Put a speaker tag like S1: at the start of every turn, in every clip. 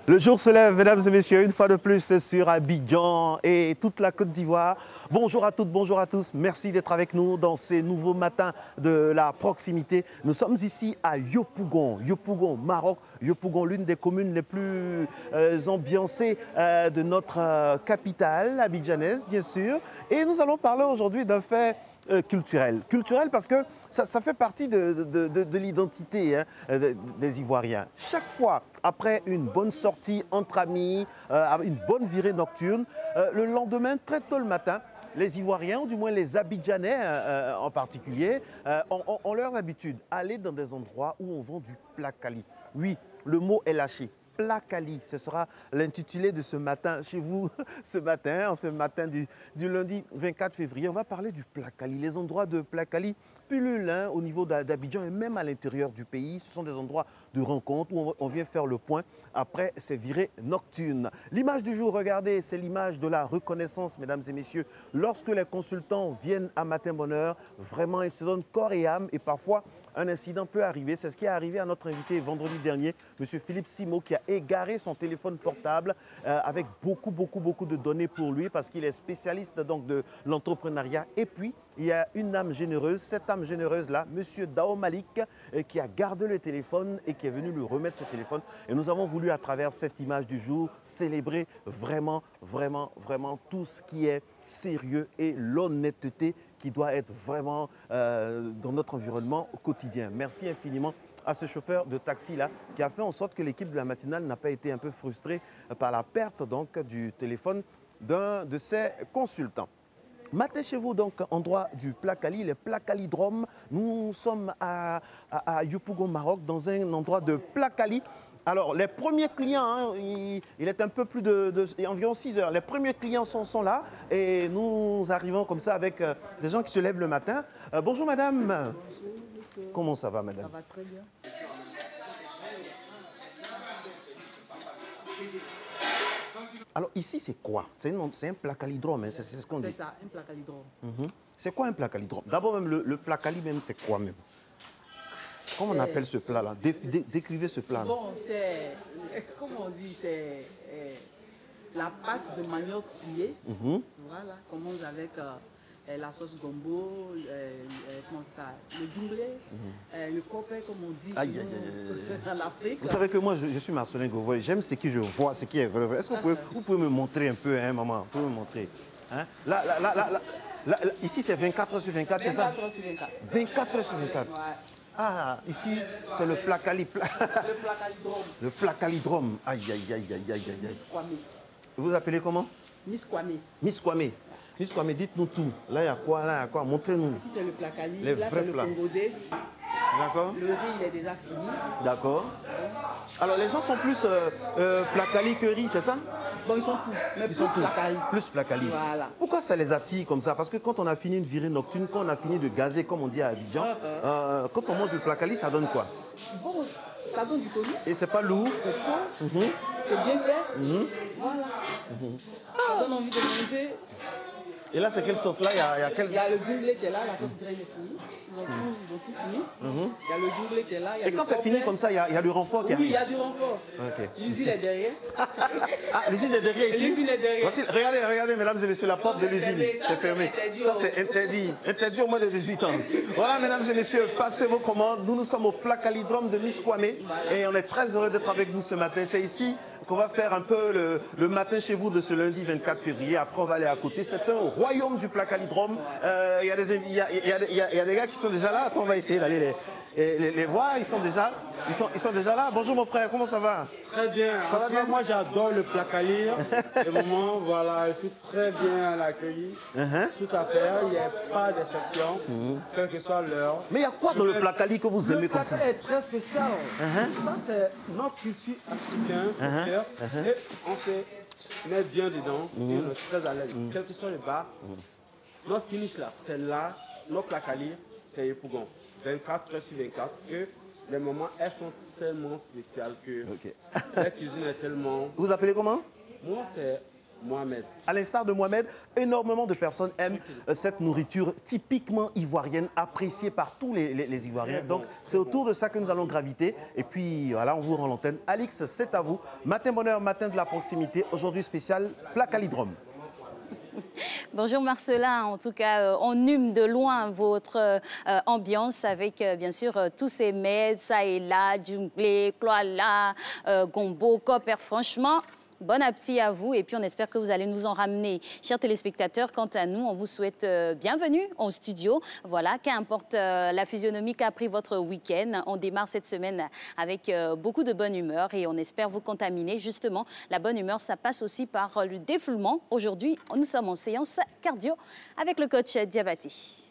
S1: Le jour se lève, mesdames et messieurs, une fois de plus sur Abidjan et toute la Côte d'Ivoire. Bonjour à toutes, bonjour à tous. Merci d'être avec nous dans ces nouveaux matins de la proximité. Nous sommes ici à Yopougon, Maroc. Yopougon, l'une des communes les plus ambiancées de notre capitale abidjanaise, bien sûr. Et nous allons parler aujourd'hui d'un fait culturel. Culturel parce que ça fait partie de l'identité des Ivoiriens. Chaque fois, après une bonne sortie entre amis, une bonne virée nocturne, le lendemain, très tôt le matin, les Ivoiriens, ou du moins les Abidjanais en particulier, ont leur habitude d'aller dans des endroits où on vend du plakali. Oui, le mot est lâché. Plakali, ce sera l'intitulé de ce matin chez vous, ce matin du lundi 24 février. On va parler du plakali. Les endroits de plakali pullulent au niveau d'Abidjan et même à l'intérieur du pays. Ce sont des endroits de rencontre où on vient faire le point après ces virées nocturnes. L'image du jour, regardez, c'est l'image de la reconnaissance, mesdames et messieurs. Lorsque les consultants viennent à Matin Bonheur, vraiment, ils se donnent corps et âme et parfois, un incident peut arriver. C'est ce qui est arrivé à notre invité vendredi dernier, M. Philippe Simo, qui a égaré son téléphone portable avec beaucoup de données pour lui parce qu'il est spécialiste donc, de l'entrepreneuriat. Et puis, il y a une âme généreuse, cette âme généreuse-là, M. Dao Malik, qui a gardé le téléphone et qui est venu lui remettre ce téléphone. Et nous avons voulu, à travers cette image du jour, célébrer vraiment tout ce qui est sérieux et l'honnêteté qui doit être vraiment dans notre environnement au quotidien. Merci infiniment à ce chauffeur de taxi-là qui a fait en sorte que l'équipe de la matinale n'a pas été un peu frustrée par la perte donc, du téléphone d'un de ses consultants. Matin chez vous, donc, endroit du plakali, les plakalidromes. Nous sommes à Yopougon, Maroc, dans un endroit de plakali. Alors, les premiers clients, hein, il est un peu plus environ 6 heures. Les premiers clients sont là et nous arrivons comme ça avec des gens qui se lèvent le matin. Bonjour madame.
S2: Bonjour monsieur.
S1: Comment ça va madame?
S2: Ça va très bien.
S1: Alors ici c'est quoi? C'est un plakalidrome, hein, c'est ce qu'on dit.
S2: C'est ça, un plakalidrome.
S1: C'est quoi un plakalidrome? D'abord même le plakali même c'est quoi même? Comment on appelle ce plat-là? Décrivez ce plat.
S2: Bon, c'est, comme on dit, c'est la pâte de manioc cuillée. Voilà, commence avec la sauce gombo, comment ça, le doublé, le copé, comme on dit chez nous, dans l'Afrique.
S1: Vous savez que moi, je suis Marcelin Gauvois. J'aime ce que je vois, ce qui est vrai. Est-ce que vous pouvez me montrer un peu, hein, maman? Vous pouvez me montrer, hein? Là, ici, c'est 24 heures sur 24, c'est ça?
S2: 24 heures sur 24.
S1: 24 heures sur 24.
S2: Ouais.
S1: Ah, ici, c'est le plakali.
S2: Le plakalidrome.
S1: Le plakalidrome. Aïe.
S2: Kwame.
S1: Vous appelez comment?
S2: Miss Kwame.
S1: Miss Kwame. Miss Kwame, dites-nous tout. Là, il y a quoi? Montrez-nous.
S2: Ici, c'est le plakali.
S1: Les
S2: là,
S1: vrais
S2: c'est le
S1: plats.
S2: congodé.
S1: D'accord?
S2: Le riz, il est déjà fini.
S1: D'accord. Alors, les gens sont plus plakali que riz, c'est ça?
S2: Bon, ils sont tout, mais
S1: Ils
S2: plus
S1: sont tout.
S2: plakali.
S1: Plus plakali.
S2: Voilà.
S1: Pourquoi ça les attire comme ça? Parce que quand on a fini une virée nocturne, quand on a fini de gazer, comme on dit à Abidjan, quand on mange du plakali, ça donne quoi?
S2: Bon, ça donne du tonus.
S1: Et c'est pas lourd?
S2: C'est chaud. C'est bien fait. Voilà. Ça donne envie de manger.
S1: Et là, c'est quelle sauce là? Il y a quelle...
S2: Il y a le doublé qui est là, la sauce graine est finie. Ils ont tout fini. Il y a le doublé qui est là. Il y a
S1: Et quand c'est fini comme ça, il y a du renfort qui
S2: Oui,
S1: arrive?
S2: il y a du renfort.
S1: Ok.
S2: L'usine est derrière.
S1: Ah, l'usine est derrière ici?
S2: L'usine est derrière.
S1: Voici, regardez, mesdames et messieurs, la porte de l'usine. C'est fermé. Ça, c'est interdit. Interdit au moins de 18 ans. Voilà, mesdames et messieurs, passez vos commandes. Nous sommes au plakalidrome de Miss Kwame. Et on est très heureux d'être avec vous ce matin. C'est ici qu'on va faire un peu le matin chez vous de ce lundi 24 février. Après, on va aller à côté. C'est un royaume du plakalidrome. Il y a des gars qui sont déjà là. Attends, on va essayer d'aller les voir. Ils sont déjà là. Bonjour mon frère, comment ça va?
S3: Très bien.
S1: Ça va bien?
S3: Moi, j'adore le plakali. Le moment, voilà, je suis très bien accueilli. Tout à fait. Il n'y a pas d'exception, quelle que soit l'heure.
S1: Mais il y a quoi dans le plakali que vous aimez
S3: Le
S1: comme ça?
S3: plakali est très spécial. Ça, c'est notre culture africaine. Et on se met bien dedans et on est très à l'aise. Quel que soit le bar, notre finish là, c'est là, notre plakali, c'est Yopougon. 24 heures sur 24. Et les moments, elles sont tellement spéciales que la cuisine est tellement...
S1: Vous appelez comment?
S3: Moi, c'est Mohamed.
S1: À l'instar de Mohamed, énormément de personnes aiment cette nourriture typiquement ivoirienne, appréciée par tous les Ivoiriens. Donc, c'est autour de ça que nous allons graviter. Et puis, voilà, on vous rend l'antenne. Alix, c'est à vous. Matin bonheur, matin de la proximité. Aujourd'hui, spécial plat calidrum.
S4: Bonjour Marcelin, en tout cas on hume de loin votre ambiance avec bien sûr tous ces mets, ça et là, djunglé, kloala, gombo, copper, franchement. Bon appétit à vous et puis on espère que vous allez nous en ramener. Chers téléspectateurs, quant à nous, on vous souhaite bienvenue au studio. Voilà, qu'importe la physionomie qu'a pris votre week-end. On démarre cette semaine avec beaucoup de bonne humeur et on espère vous contaminer. Justement, la bonne humeur, ça passe aussi par le défoulement. Aujourd'hui, nous sommes en séance cardio avec le coach Diabati.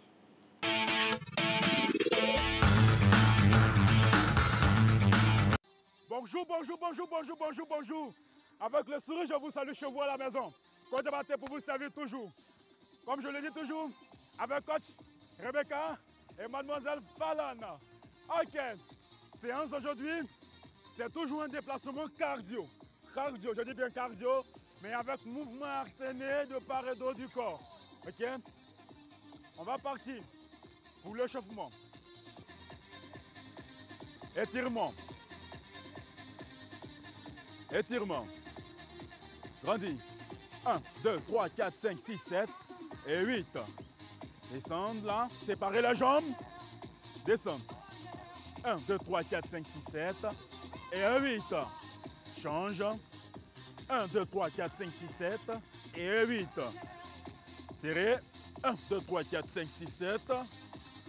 S5: Bonjour, bonjour, bonjour, bonjour, bonjour, bonjour. Avec le sourire, je vous salue chez vous à la maison. Coach Diabaté pour vous servir toujours. Comme je le dis toujours, avec coach Rebecca et mademoiselle Fallon. Ok, séance aujourd'hui, c'est toujours un déplacement cardio. Cardio, je dis bien cardio, mais avec mouvement alterné de part et d'autre du corps. Ok, on va partir pour l'échauffement. Étirement. Étirement. Grandis. 1, 2, 3, 4, 5, 6, 7 et 8. Descendre là. Séparer la jambe. Descendre. 1, 2, 3, 4, 5, 6, 7 et 8. Change. 1, 2, 3, 4, 5, 6, 7 et 8. Serré. 1, 2, 3, 4, 5, 6, 7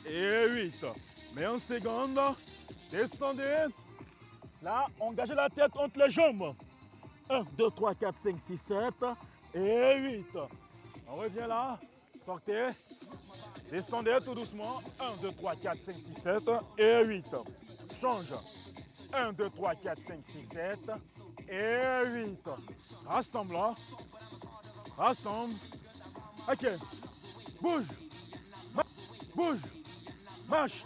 S5: et 8. Mais en seconde. Descendez. Là, engagez la tête entre les jambes. 1, 2, 3, 4, 5, 6, 7 et 8. On revient là. Sortez. Descendez tout doucement. 1, 2, 3, 4, 5, 6, 7 et 8. Change. 1, 2, 3, 4, 5, 6, 7 et 8. Rassemble là. Rassemble. Ok. Bouge. Bouge. Marche.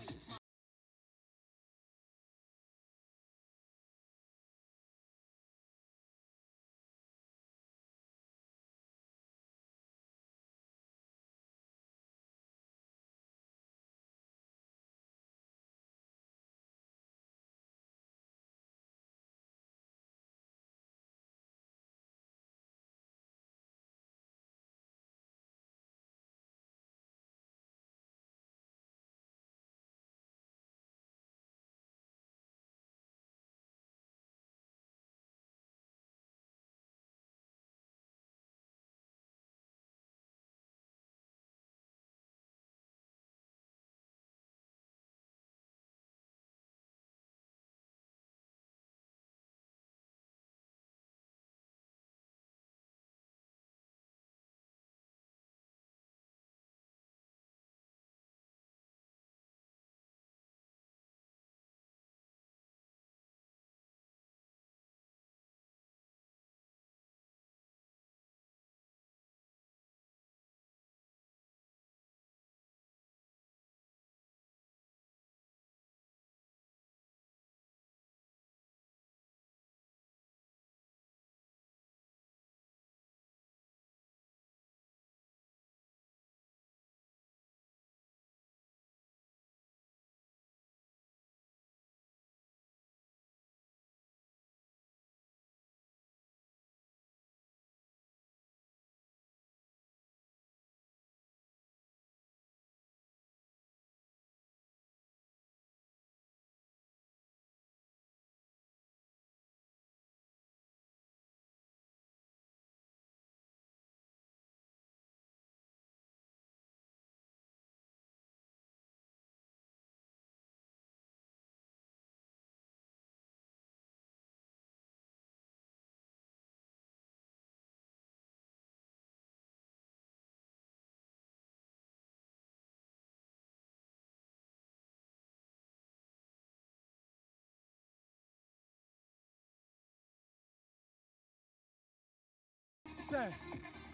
S5: Cinq,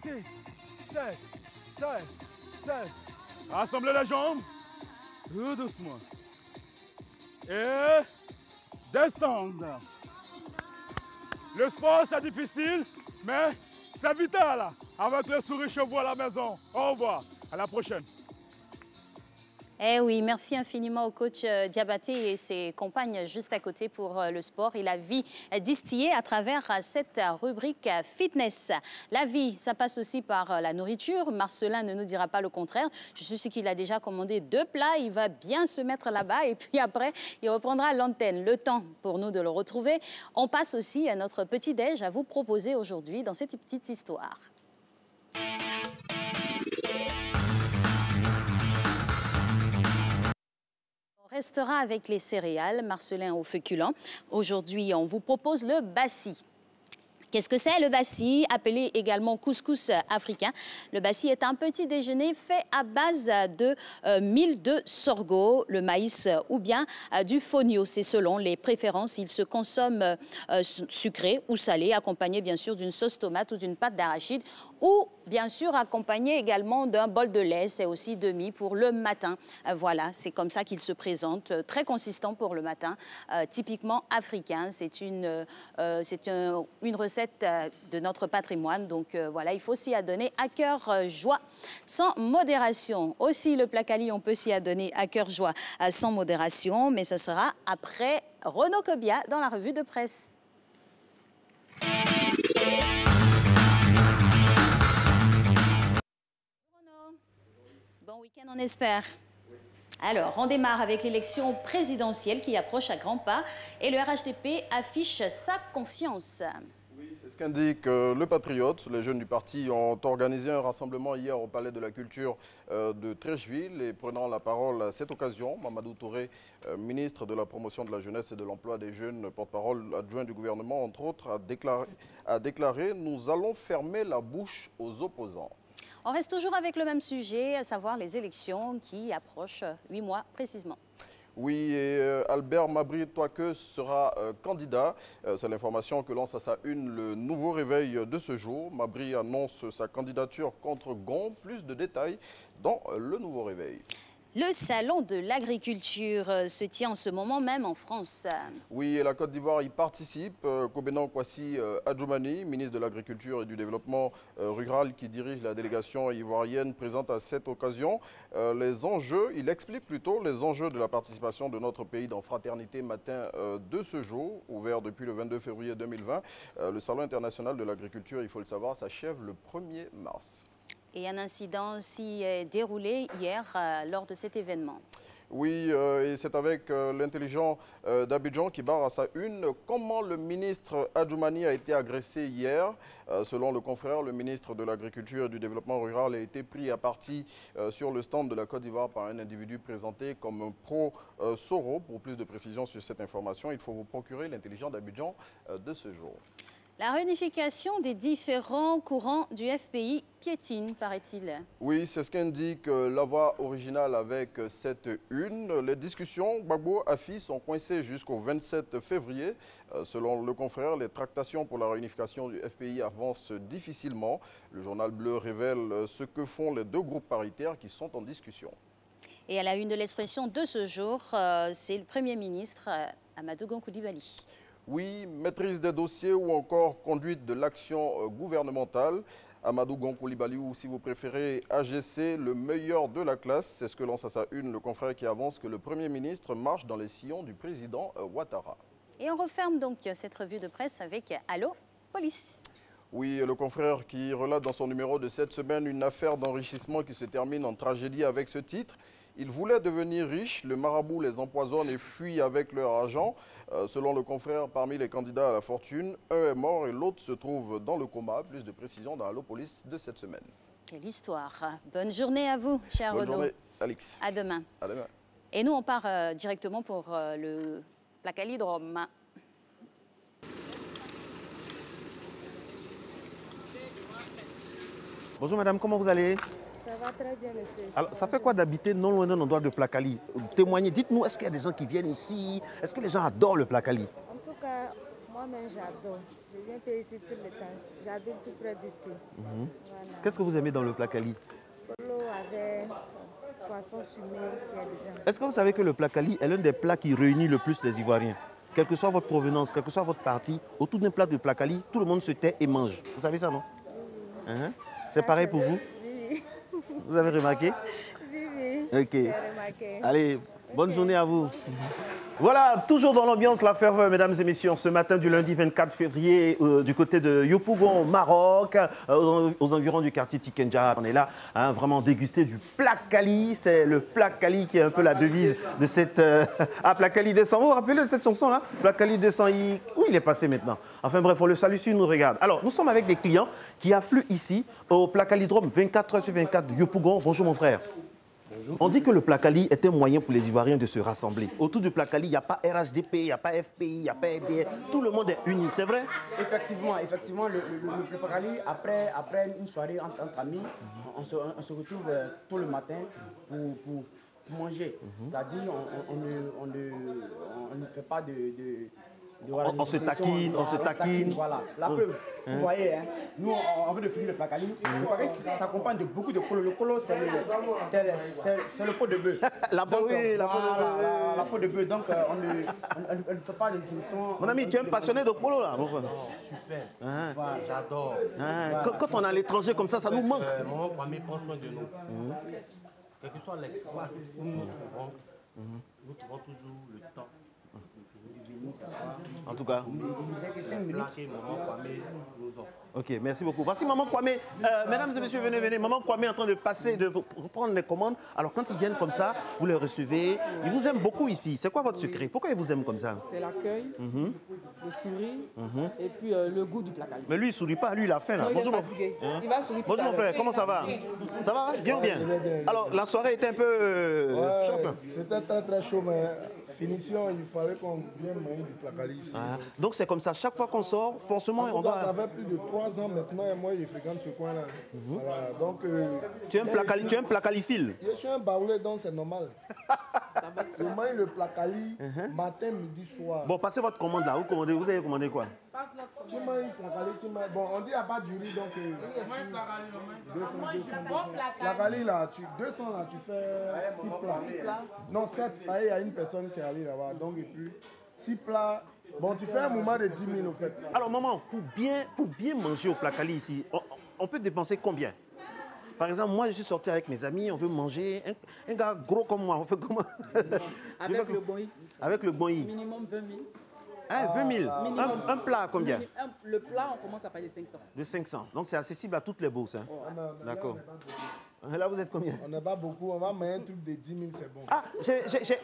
S5: 6, 7, 7, 7. Rassemblez les jambes. Tout doucement. Et descendre. Le sport, c'est difficile, Mais c'est vital, avec les souris chevaux à la maison. Au revoir, à la prochaine.
S4: Eh oui, merci infiniment au coach Diabaté et ses compagnes juste à côté pour le sport et la vie distillée à travers cette rubrique fitness. La vie, ça passe aussi par la nourriture. Marcelin ne nous dira pas le contraire. Je suis sûr qu'il a déjà commandé 2 plats. Il va bien se mettre là-bas et puis après, il reprendra l'antenne. Le temps pour nous de le retrouver. On passe aussi à notre petit-déj à vous proposer aujourd'hui dans cette petite histoire. On restera avec les céréales, Marcelin au féculent. Aujourd'hui, on vous propose le bassi. Qu'est-ce que c'est le bassi, appelé également couscous africain? Le bassi est un petit déjeuner fait à base de mil de sorgho, le maïs ou bien du fonio. C'est selon les préférences. Il se consomme sucré ou salé, accompagné bien sûr d'une sauce tomate ou d'une pâte d'arachide ou bien sûr accompagné également d'un bol de lait. C'est aussi demi pour le matin. Voilà, c'est comme ça qu'il se présente. Très consistant pour le matin, typiquement africain. C'est une recette de notre patrimoine. Donc voilà, il faut s'y adonner à cœur joie, sans modération. Aussi, le placali, on peut s'y adonner à cœur joie, sans modération. Mais ce sera après Renaud Kobia dans la revue de presse. Bon week-end, on espère. Alors, on démarre avec l'élection présidentielle qui approche à grands pas et le RHDP affiche sa confiance.
S6: Oui, c'est ce qu'indique le Patriote. Les jeunes du parti ont organisé un rassemblement hier au Palais de la Culture de Trècheville et prenant la parole à cette occasion, Mamadou Touré, ministre de la Promotion de la Jeunesse et de l'Emploi des Jeunes, porte-parole adjoint du gouvernement, entre autres, a déclaré « Nous allons fermer la bouche aux opposants ».
S4: On reste toujours avec le même sujet, à savoir les élections qui approchent 8 mois précisément.
S6: Oui, et Albert Mabry Toike sera candidat. C'est l'information que lance à sa une le Nouveau Réveil de ce jour. Mabry annonce sa candidature contre Gon. Plus de détails dans le Nouveau Réveil.
S4: Le salon de l'agriculture se tient en ce moment même en France.
S6: Oui, et la Côte d'Ivoire y participe. Kobenan Kwasi Adjoumani, ministre de l'Agriculture et du Développement rural qui dirige la délégation ivoirienne, présente à cette occasion les enjeux, il explique plutôt les enjeux de la participation de notre pays dans Fraternité Matin de ce jour, ouvert depuis le 22 février 2020. Le Salon international de l'agriculture, il faut le savoir, s'achève le 1er mars.
S4: Et un incident s'y est déroulé hier lors de cet événement.
S6: Oui, et c'est avec l'intelligent d'Abidjan qui barre à sa une. Comment le ministre Adjoumani a été agressé hier? Selon le confrère, le ministre de l'Agriculture et du Développement rural a été pris à partie sur le stand de la Côte d'Ivoire par un individu présenté comme un pro-Soro. Pour plus de précisions sur cette information, il faut vous procurer l'intelligent d'Abidjan de ce jour.
S4: La réunification des différents courants du FPI piétine, paraît-il.
S6: Oui, c'est ce qu'indique la voix originale avec cette une. Les discussions Gbagbo-Afi sont coincées jusqu'au 27 février. Selon le confrère, les tractations pour la réunification du FPI avancent difficilement. Le journal Bleu révèle ce que font les deux groupes paritaires qui sont en discussion.
S4: Et à la une de l'expression de ce jour, c'est le Premier ministre Amadou Gon Coulibaly.
S6: Oui, maîtrise des dossiers ou encore conduite de l'action gouvernementale. Amadou Gon Coulibaly, ou si vous préférez AGC, le meilleur de la classe. C'est ce que lance à sa une le confrère qui avance que le Premier ministre marche dans les sillons du président Ouattara.
S4: Et on referme donc cette revue de presse avec Allo Police.
S6: Oui, le confrère qui relate dans son numéro de cette semaine une affaire d'enrichissement qui se termine en tragédie avec ce titre. Ils voulaient devenir riches, le marabout les empoisonne et fuit avec leur argent. Selon le confrère, parmi les candidats à la fortune, un est mort et l'autre se trouve dans le coma. Plus de précisions dans Allo Police de cette semaine.
S4: Quelle histoire. Bonne journée à vous, cher Renaud.
S6: Bonne journée, Alix.
S4: À demain.
S6: À demain.
S4: Et nous, on part directement pour le Placalidrome.
S1: Bonjour madame, comment vous allez?
S7: Ça va très bien, monsieur.
S1: Alors, ça fait quoi d'habiter non loin d'un endroit de Placali? Témoignez, dites-nous, est-ce qu'il y a des gens qui viennent ici? Est-ce que les gens adorent le Placali?
S7: En tout cas, moi-même, j'adore. Je viens payer ici tout le temps. J'habite tout près d'ici. Voilà.
S1: Qu'est-ce que vous aimez dans le Placali?
S7: L'eau avec poisson fumé, il y a dedans.
S1: Est-ce que vous savez que le Placali est l'un des plats qui réunit le plus les Ivoiriens? quelle que soit votre provenance, quelle que soit votre partie, autour d'un plat de placali, tout le monde se tait et mange. Vous savez ça, non? C'est pareil pour vous?
S7: Oui,
S1: Vous avez remarqué?
S7: oui.
S1: Ok.
S7: J'ai remarqué.
S1: Allez, bonne journée à vous. Voilà, toujours dans l'ambiance, la ferveur, mesdames et messieurs, ce matin du lundi 24 février, du côté de Yopougon, au Maroc, aux environs du quartier Tikenja. On est là, vraiment déguster du placali. C'est le placali qui est un peu la devise de cette... placali 200. Vous vous rappelez de cette chanson-là? Placali 200, où il est passé maintenant? Enfin bref, on le salue si il nous regarde. Alors, nous sommes avec des clients qui affluent ici au Placalidrome 24h/24 de Yopougon. Bonjour mon frère. On dit que le placali est un moyen pour les Ivoiriens de se rassembler. Autour du placali, il n'y a pas RHDP, il n'y a pas FPI, il n'y a pas EDR. Tout le monde est uni, c'est vrai?
S3: Effectivement, le placali, après une soirée entre amis, on se retrouve tôt le matin pour manger. C'est-à-dire, on ne fait pas
S1: on se taquine, on se taquine.
S3: Voilà, la preuve, vous voyez, hein, nous on veut de finir le placali. Le placali s'accompagne de beaucoup de polo. Le polo, c'est le pot de bœuf.
S1: La peau de bœuf.
S3: Donc on ne fait pas les émissions.
S1: Mon ami, tu es un passionné de polo là, mon frère?
S8: Super, j'adore.
S1: Quand on est à l'étranger comme ça nous manque.
S8: Maman Kwame prend soin de nous. Quel que soit l'espace où nous nous trouvons toujours le temps.
S1: En tout cas,
S8: Maman Kwame nous offre.
S1: ok, merci beaucoup. Voici Maman Kwame. Mesdames et messieurs, venez. Maman Kwame est en train de passer, de prendre les commandes. Alors quand ils viennent comme ça, vous les recevez. Ils vous aiment beaucoup ici. C'est quoi votre secret? Pourquoi ils vous aiment comme ça?
S2: C'est l'accueil, le sourire et puis le goût du placali.
S1: Mais lui, il ne sourit pas. Lui, il a faim là.
S2: Non, il est
S1: Bonjour,
S2: fatigué. Il va sourire tout
S1: bonjour
S2: à
S1: mon
S2: l'heure.
S1: frère, comment ça va? Ça va? Bien ou bien? Alors la soirée était un peu choc, hein?
S9: C'était très chaud, mais finition, il fallait qu'on vienne manger du placali ici.
S1: Donc c'est comme ça, chaque fois qu'on sort, forcément on
S9: Ça
S1: doit...
S9: fait plus de 3 ans maintenant et moi je fréquente ce coin-là. Voilà, donc...
S1: Tu es un placalifile?
S9: Je suis un baoulé, donc c'est normal. Je mange le placali matin, midi, soir.
S1: Bon, passez votre commande là, vous avez commandé quoi?
S9: Tu manges le placali, bon, on dit qu'il n'y a pas du riz, donc... 200. Placali là, 200 là, tu fais 6 plats. Non, 7, il y a une personne qui est allée là-bas, donc et puis 6 plats. Bon, tu fais un moment de 10 000 au fait.
S1: Alors maman, pour bien manger au placali ici, on peut dépenser combien? Par exemple, moi je suis sorti avec mes amis, on veut manger, un gars gros comme moi, on fait comment?
S2: Avec le boi.
S1: Avec le boi.
S2: Minimum 20 000.
S1: Hein, 20 000. Un plat combien?
S2: Le plat, on commence à payer 500.
S1: De 500. Donc c'est accessible à toutes les bourses. Hein? D'accord. Là, vous êtes combien?
S9: On n'est pas beaucoup, on va manger un truc de 10 000, c'est bon.
S1: Ah,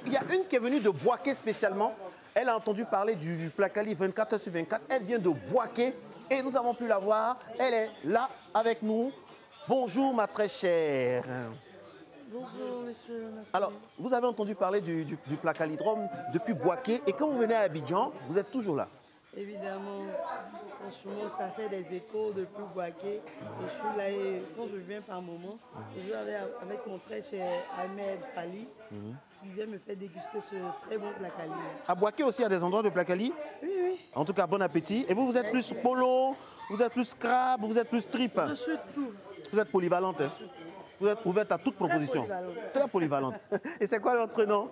S1: il y a une qui est venue de Boaké spécialement. Elle a entendu parler du placali 24h/24. Elle vient de Boaké et nous avons pu la voir. Elle est là avec nous. Bonjour ma très chère.
S7: Bonjour, monsieur. Merci.
S1: Alors, vous avez entendu parler du Placalidrome depuis Boaké et quand vous venez à Abidjan, vous êtes toujours là?
S10: Évidemment, franchement, ça fait des échos depuis Boaké. Je suis là et quand je viens par moment, je suis avec mon très cher Ahmed Fali qui vient me faire déguster ce très bon placali.
S1: À Boaké aussi, il y a des endroits de placali?
S10: Oui, oui.
S1: En tout cas, bon appétit. Et vous êtes plus polo, vous êtes plus crabe, vous êtes plus trip?
S10: Je suis tout.
S1: Vous êtes polyvalente, hein? Vous êtes ouverte à toute proposition. Très polyvalente. Et c'est quoi votre nom?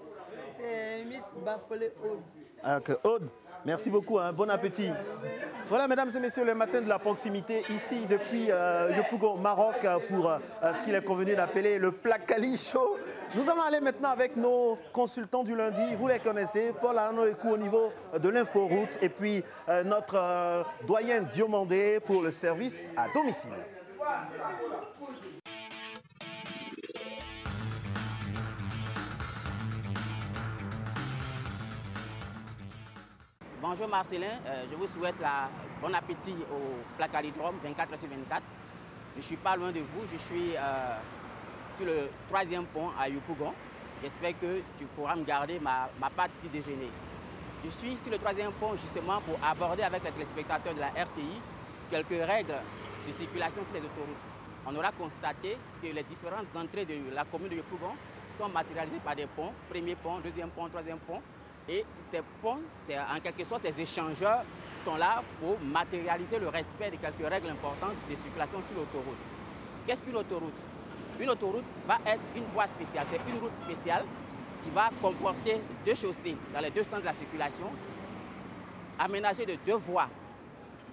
S10: C'est Miss Bafolé Aude.
S1: Ah, okay. Aude, merci beaucoup, hein. Bon appétit. Voilà, mesdames et messieurs, le matin de la proximité, ici depuis Yopougon, Maroc, pour ce qu'il est convenu d'appeler le Placali Show. Nous allons aller maintenant avec nos consultants du lundi. Vous les connaissez, Paul Arnaud Ekou au niveau de l'inforoute et puis notre doyen Diomandé pour le service à domicile.
S11: Bonjour Marcelin, je vous souhaite bon appétit au Placalidrome 24h/24. Je ne suis pas loin de vous, je suis sur le 3e pont à Yopougon. J'espère que tu pourras me garder ma partie déjeuner. Je suis sur le 3e pont justement pour aborder avec les téléspectateurs de la RTI quelques règles de circulation sur les autoroutes. On aura constaté que les différentes entrées de la commune de Yopougon sont matérialisées par des ponts, premier pont, 2e pont, 3e pont. Et ces ponts, en quelque sorte, ces échangeurs sont là pour matérialiser le respect de quelques règles importantes de circulation sur l'autoroute. Qu'est-ce qu'une autoroute? Une autoroute va être une voie spéciale, c'est une route spéciale qui va comporter 2 chaussées dans les 2 sens de la circulation aménagé de 2 voies,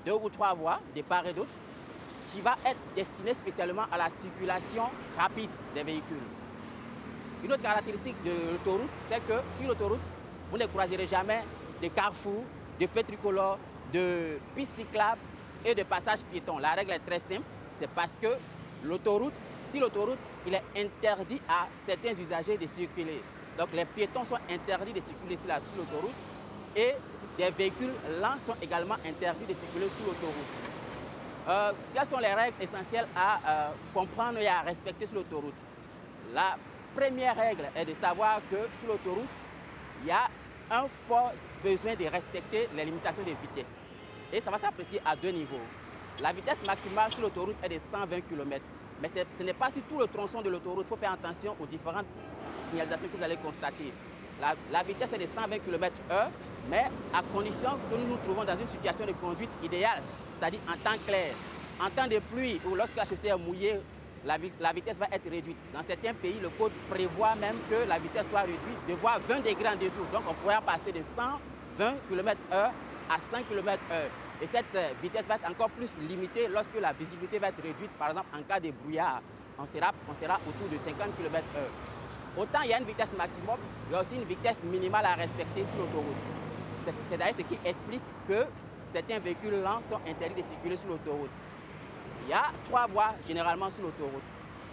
S11: 2 ou 3 voies, de part et d'autre, qui va être destiné spécialement à la circulation rapide des véhicules. Une autre caractéristique de l'autoroute, c'est que sur l'autoroute, vous ne croiserez jamais de carrefours, de feux tricolores, de pistes cyclables et de passages piétons. La règle est très simple, c'est parce que l'autoroute, sur l'autoroute, il est interdit à certains usagers de circuler. Donc les piétons sont interdits de circuler sur l'autoroute et des véhicules lents sont également interdits de circuler sur l'autoroute. Quelles sont les règles essentielles à comprendre et à respecter sur l'autoroute? La première règle est de savoir que sur l'autoroute, il y a un fort besoin de respecter les limitations de vitesse. Et ça va s'apprécier à 2 niveaux. La vitesse maximale sur l'autoroute est de 120 km. Mais ce n'est pas sur tout le tronçon de l'autoroute. Il faut faire attention aux différentes signalisations que vous allez constater. La vitesse est de 120 km/h, mais à condition que nous nous trouvons dans une situation de conduite idéale, c'est-à-dire en temps clair. En temps de pluie ou lorsque la chaussée est mouillée, la vitesse va être réduite. Dans certains pays, le code prévoit même que la vitesse soit réduite de voire 20 degrés en dessous. Donc on pourrait passer de 120 km/h à 100 km/h. Et cette vitesse va être encore plus limitée lorsque la visibilité va être réduite. Par exemple, en cas de brouillard, on sera autour de 50 km/h. Autant il y a une vitesse maximum, il y a aussi une vitesse minimale à respecter sur l'autoroute. C'est d'ailleurs ce qui explique que certains véhicules lents sont interdits de circuler sur l'autoroute. Il y a 3 voies généralement sur l'autoroute.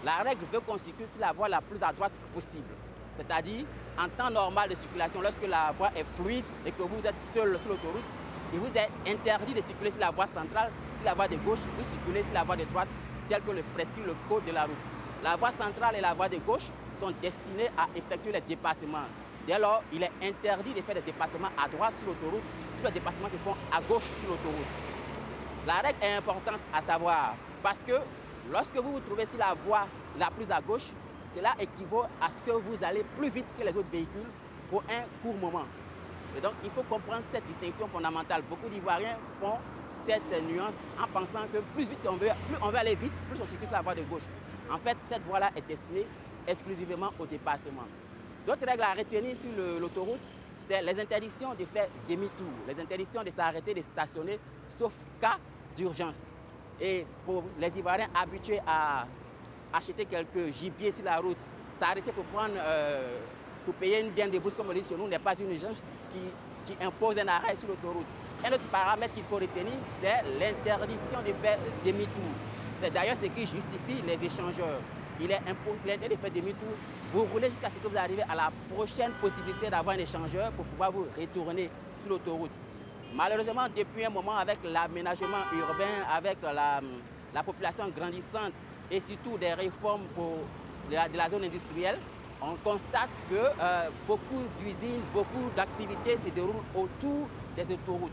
S11: La règle veut qu'on circule sur la voie la plus à droite possible. C'est-à-dire, en temps normal de circulation, lorsque la voie est fluide et que vous êtes seul sur l'autoroute, il vous est interdit de circuler sur la voie centrale, sur la voie de gauche, vous circulez sur la voie de droite, tel que le prescrit le code de la route. La voie centrale et la voie de gauche sont destinées à effectuer les dépassements. Dès lors, il est interdit de faire des dépassements à droite sur l'autoroute. Tous les dépassements se font à gauche sur l'autoroute. La règle est importante à savoir parce que lorsque vous vous trouvez sur la voie la plus à gauche, cela équivaut à ce que vous allez plus vite que les autres véhicules pour un court moment. Et donc, il faut comprendre cette distinction fondamentale. Beaucoup d'Ivoiriens font cette nuance en pensant que plus on veut aller vite, plus on circule sur la voie de gauche. En fait, cette voie-là est destinée exclusivement au dépassement. D'autres règles à retenir sur l'autoroute, c'est les interdictions de faire demi-tour, les interdictions de s'arrêter, de stationner, sauf cas d'urgence. Et pour les Ivoiriens habitués à acheter quelques gibiers sur la route, s'arrêter pour prendre, pour payer une viande de brousse, comme on dit chez nous, n'est pas une urgence qui impose un arrêt sur l'autoroute. Un autre paramètre qu'il faut retenir, c'est l'interdiction de faire demi-tour. C'est d'ailleurs ce qui justifie les échangeurs. Il est interdit de faire demi-tour. Vous roulez jusqu'à ce que vous arrivez à la prochaine possibilité d'avoir un échangeur pour pouvoir vous retourner sur l'autoroute. Malheureusement, depuis un moment, avec l'aménagement urbain, avec la population grandissante et surtout des réformes de la zone industrielle, on constate que beaucoup d'usines, beaucoup d'activités se déroulent autour des autoroutes.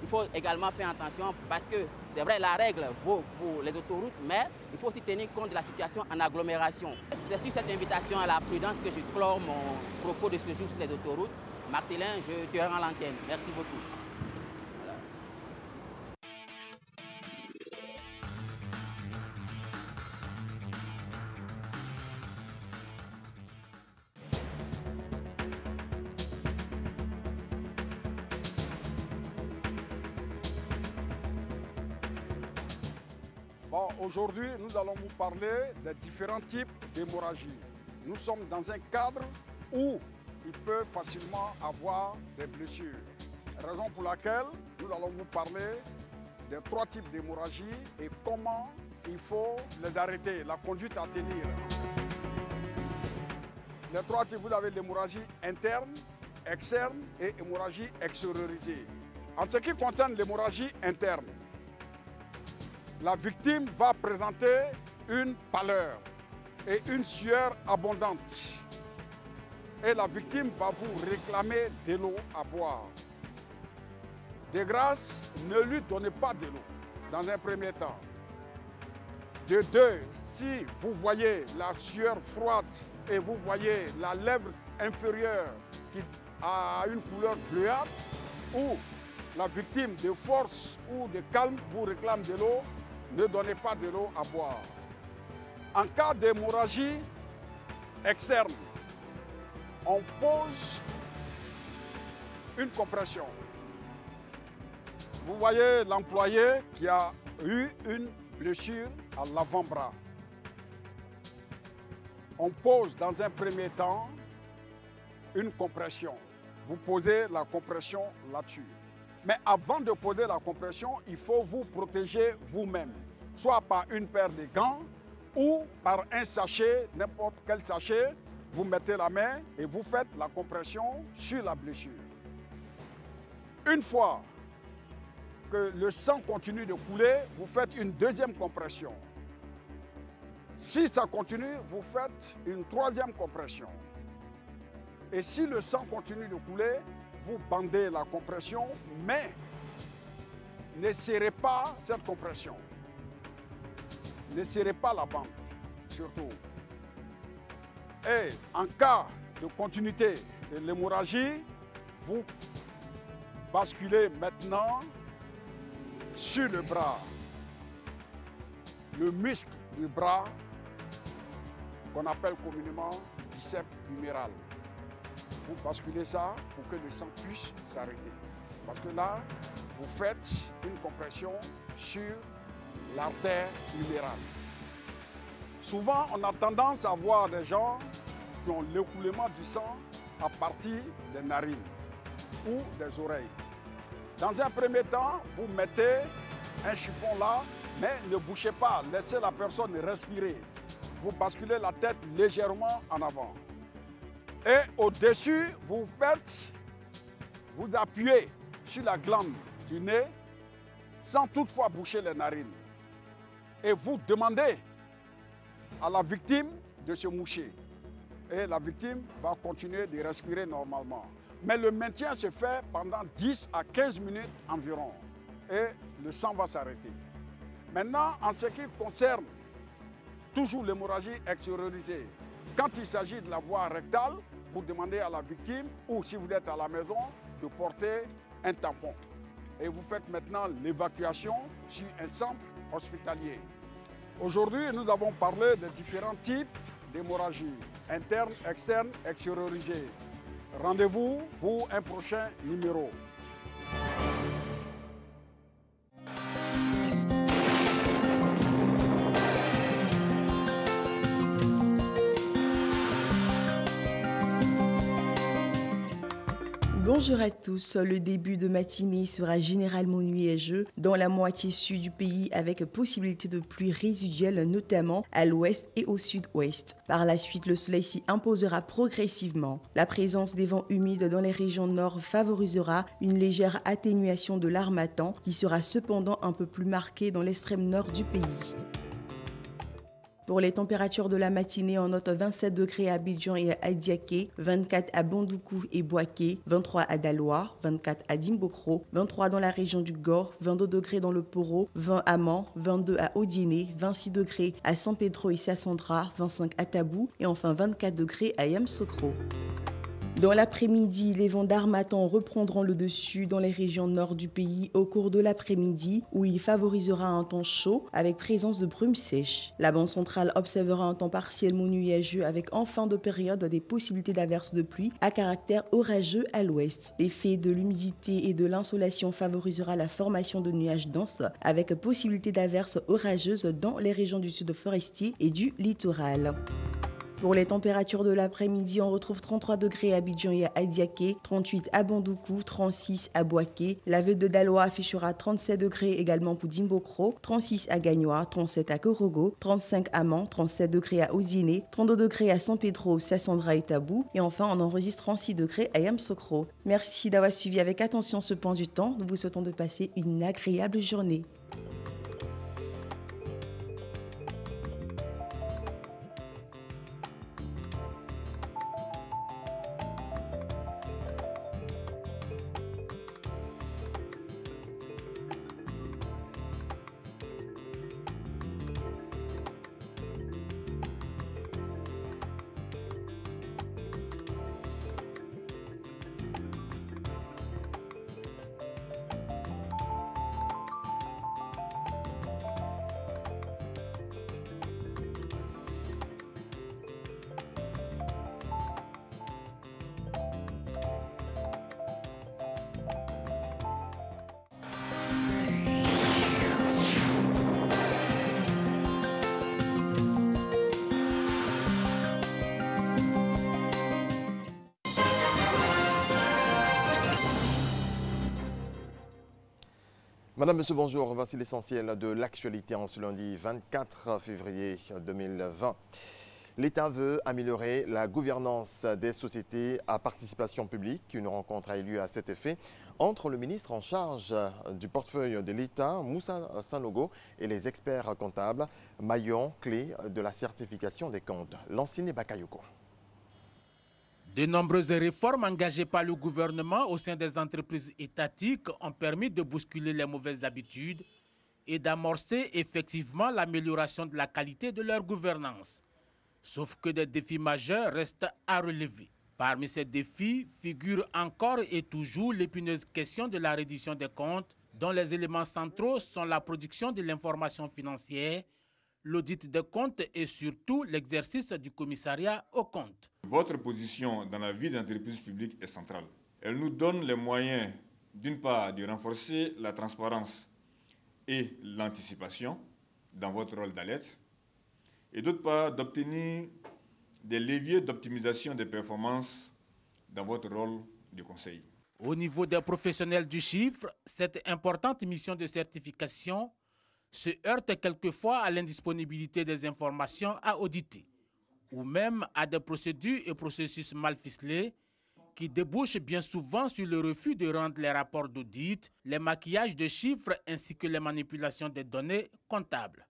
S11: Il faut également faire attention parce que c'est vrai, la règle vaut pour les autoroutes, mais il faut aussi tenir compte de la situation en agglomération. C'est sur cette invitation à la prudence que je clore mon propos de ce jour sur les autoroutes. Marcelin, je te rends l'antenne. Merci beaucoup.
S12: Bon, aujourd'hui, nous allons vous parler des différents types d'hémorragie. Nous sommes dans un cadre où il peut facilement avoir des blessures. Raison pour laquelle nous allons vous parler des 3 types d'hémorragie et comment il faut les arrêter, la conduite à tenir. Les 3 types, vous avez l'hémorragie interne, externe et hémorragie extériorisée. En ce qui concerne l'hémorragie interne, la victime va présenter une pâleur et une sueur abondante. Et la victime va vous réclamer de l'eau à boire. De grâce, ne lui donnez pas de l'eau dans un premier temps. De 2, si vous voyez la sueur froide et vous voyez la lèvre inférieure qui a une couleur bleuâtre, ou la victime de force ou de calme vous réclame de l'eau, ne donnez pas de l'eau à boire. En cas d'hémorragie externe, on pose une compression. vous voyez l'employé qui a eu une blessure à l'avant-bras. On pose dans un premier temps une compression. Vous posez la compression là-dessus. Mais avant de poser la compression, il faut vous protéger vous-même. Soit par une paire de gants ou par un sachet, n'importe quel sachet. Vous mettez la main et vous faites la compression sur la blessure. Une fois que le sang continue de couler, vous faites une deuxième compression. Si ça continue, vous faites une troisième compression. Et si le sang continue de couler, vous bandez la compression, mais ne serrez pas cette compression. Ne serrez pas la bande, surtout. Et en cas de continuité de l'hémorragie, vous basculez maintenant sur le bras. Le muscle du bras qu'on appelle communément biceps huméral. Vous basculez ça pour que le sang puisse s'arrêter. Parce que là, vous faites une compression sur l'artère humérale. Souvent, on a tendance à voir des gens qui ont l'écoulement du sang à partir des narines ou des oreilles. Dans un premier temps, vous mettez un chiffon là, mais ne bouchez pas, laissez la personne respirer. Vous basculez la tête légèrement en avant. Et au-dessus, vous appuyez sur la glande du nez sans toutefois boucher les narines. Et vous demandez à la victime de se moucher. Et la victime va continuer de respirer normalement. Mais le maintien se fait pendant 10 à 15 minutes environ. Et le sang va s'arrêter. Maintenant, en ce qui concerne toujours l'hémorragie extériorisée, quand il s'agit de la voie rectale, vous demandez à la victime, ou si vous êtes à la maison, de porter un tampon. Et vous faites maintenant l'évacuation sur un centre hospitalier. Aujourd'hui, nous avons parlé de différents types d'hémorragie, interne, externe, extériorisée. Rendez-vous pour un prochain numéro.
S13: Bonjour à tous, le début de matinée sera généralement nuageux dans la moitié sud du pays avec possibilité de pluie résiduelle notamment à l'ouest et au sud-ouest. Par la suite, le soleil s'y imposera progressivement. La présence des vents humides dans les régions nord favorisera une légère atténuation de l'harmattan qui sera cependant un peu plus marquée dans l'extrême nord du pays. Pour les températures de la matinée, on note 27 degrés à Abidjan et à Adiaké, 24 à Bandoukou et Boaké, 23 à Daloa, 24 à Dimbokro, 23 dans la région du Gor, 22 degrés dans le Poro, 20 à Man, 22 à Odiéné, 26 degrés à San Pedro et Sassandra, 25 à Tabou et enfin 24 degrés à Yamoussoukro. Dans l'après-midi, les vents d'harmattan reprendront le dessus dans les régions nord du pays au cours de l'après-midi où il favorisera un temps chaud avec présence de brumes sèches. La bande centrale observera un temps partiellement nuageux avec en fin de période des possibilités d'averses de pluie à caractère orageux à l'ouest. L'effet de l'humidité et de l'insolation favorisera la formation de nuages denses avec possibilité d'averses orageuses dans les régions du sud forestier et du littoral. Pour les températures de l'après-midi, on retrouve 33 degrés à Abidjan et à Adiaké, 38 à Bandoukou, 36 à Boaké. La ville de Daloa affichera 37 degrés également pour Dimbokro, 36 à Gagnoa, 37 à Korogo, 35 à Man, 37 degrés à Odiéné, 32 degrés à San Pedro, Sassandra et Tabou. Et enfin, on enregistre 36 degrés à Yamoussoukro. Merci d'avoir suivi avec attention ce point du temps. Nous vous souhaitons de passer une agréable journée.
S14: Madame, Monsieur, bonjour. Voici l'essentiel de l'actualité en ce lundi 24 février 2020. L'État veut améliorer la gouvernance des sociétés à participation publique. Une rencontre a eu lieu à cet effet entre le ministre en charge du portefeuille de l'État, Moussa Sanogo, et les experts comptables, maillon clé de la certification des comptes. Lancine Bakayoko.
S15: De nombreuses réformes engagées par le gouvernement au sein des entreprises étatiques ont permis de bousculer les mauvaises habitudes et d'amorcer effectivement l'amélioration de la qualité de leur gouvernance. Sauf que des défis majeurs restent à relever. Parmi ces défis figure encore et toujours l'épineuse question de la reddition des comptes, dont les éléments centraux sont la production de l'information financière, l'audit des comptes et surtout l'exercice du commissariat aux comptes.
S5: Votre position dans la vie des entreprises publiques est centrale. Elle nous donne les moyens, d'une part, de renforcer la transparence et l'anticipation dans votre rôle d'alerte, et d'autre part, d'obtenir des leviers d'optimisation des performances dans votre rôle de conseil.
S15: Au niveau des professionnels du chiffre, cette importante mission de certification se heurte quelquefois à l'indisponibilité des informations à auditer, ou même à des procédures et processus mal ficelés qui débouchent bien souvent sur le refus de rendre les rapports d'audit, les maquillages de chiffres ainsi que les manipulations des données comptables.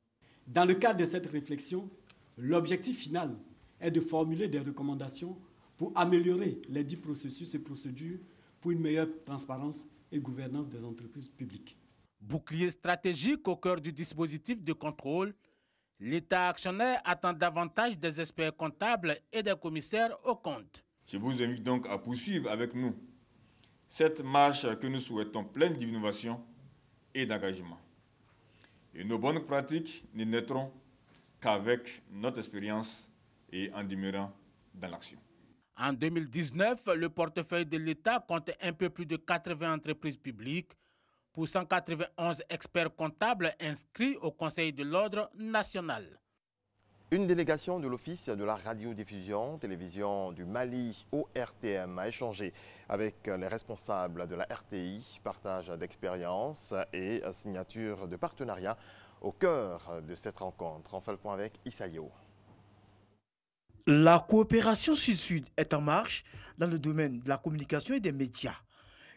S16: Dans le cadre de cette réflexion, l'objectif final est de formuler des recommandations pour améliorer les dits processus et procédures pour une meilleure transparence et gouvernance des entreprises publiques.
S15: Bouclier stratégique au cœur du dispositif de contrôle, l'État actionnaire attend davantage des experts comptables et des commissaires aux comptes.
S5: Je vous invite donc à poursuivre avec nous cette marche que nous souhaitons pleine d'innovation et d'engagement. Et nos bonnes pratiques ne naîtront qu'avec notre expérience et en demeurant dans l'action.
S15: En 2019, le portefeuille de l'État compte un peu plus de 80 entreprises publiques pour 191 experts comptables inscrits au Conseil de l'Ordre national.
S14: Une délégation de l'Office de la radiodiffusion télévision du Mali au RTM a échangé avec les responsables de la RTI, partage d'expériences et signature de partenariat au cœur de cette rencontre. On fait le point avec Issaïo.
S17: La coopération Sud-Sud est en marche dans le domaine de la communication et des médias.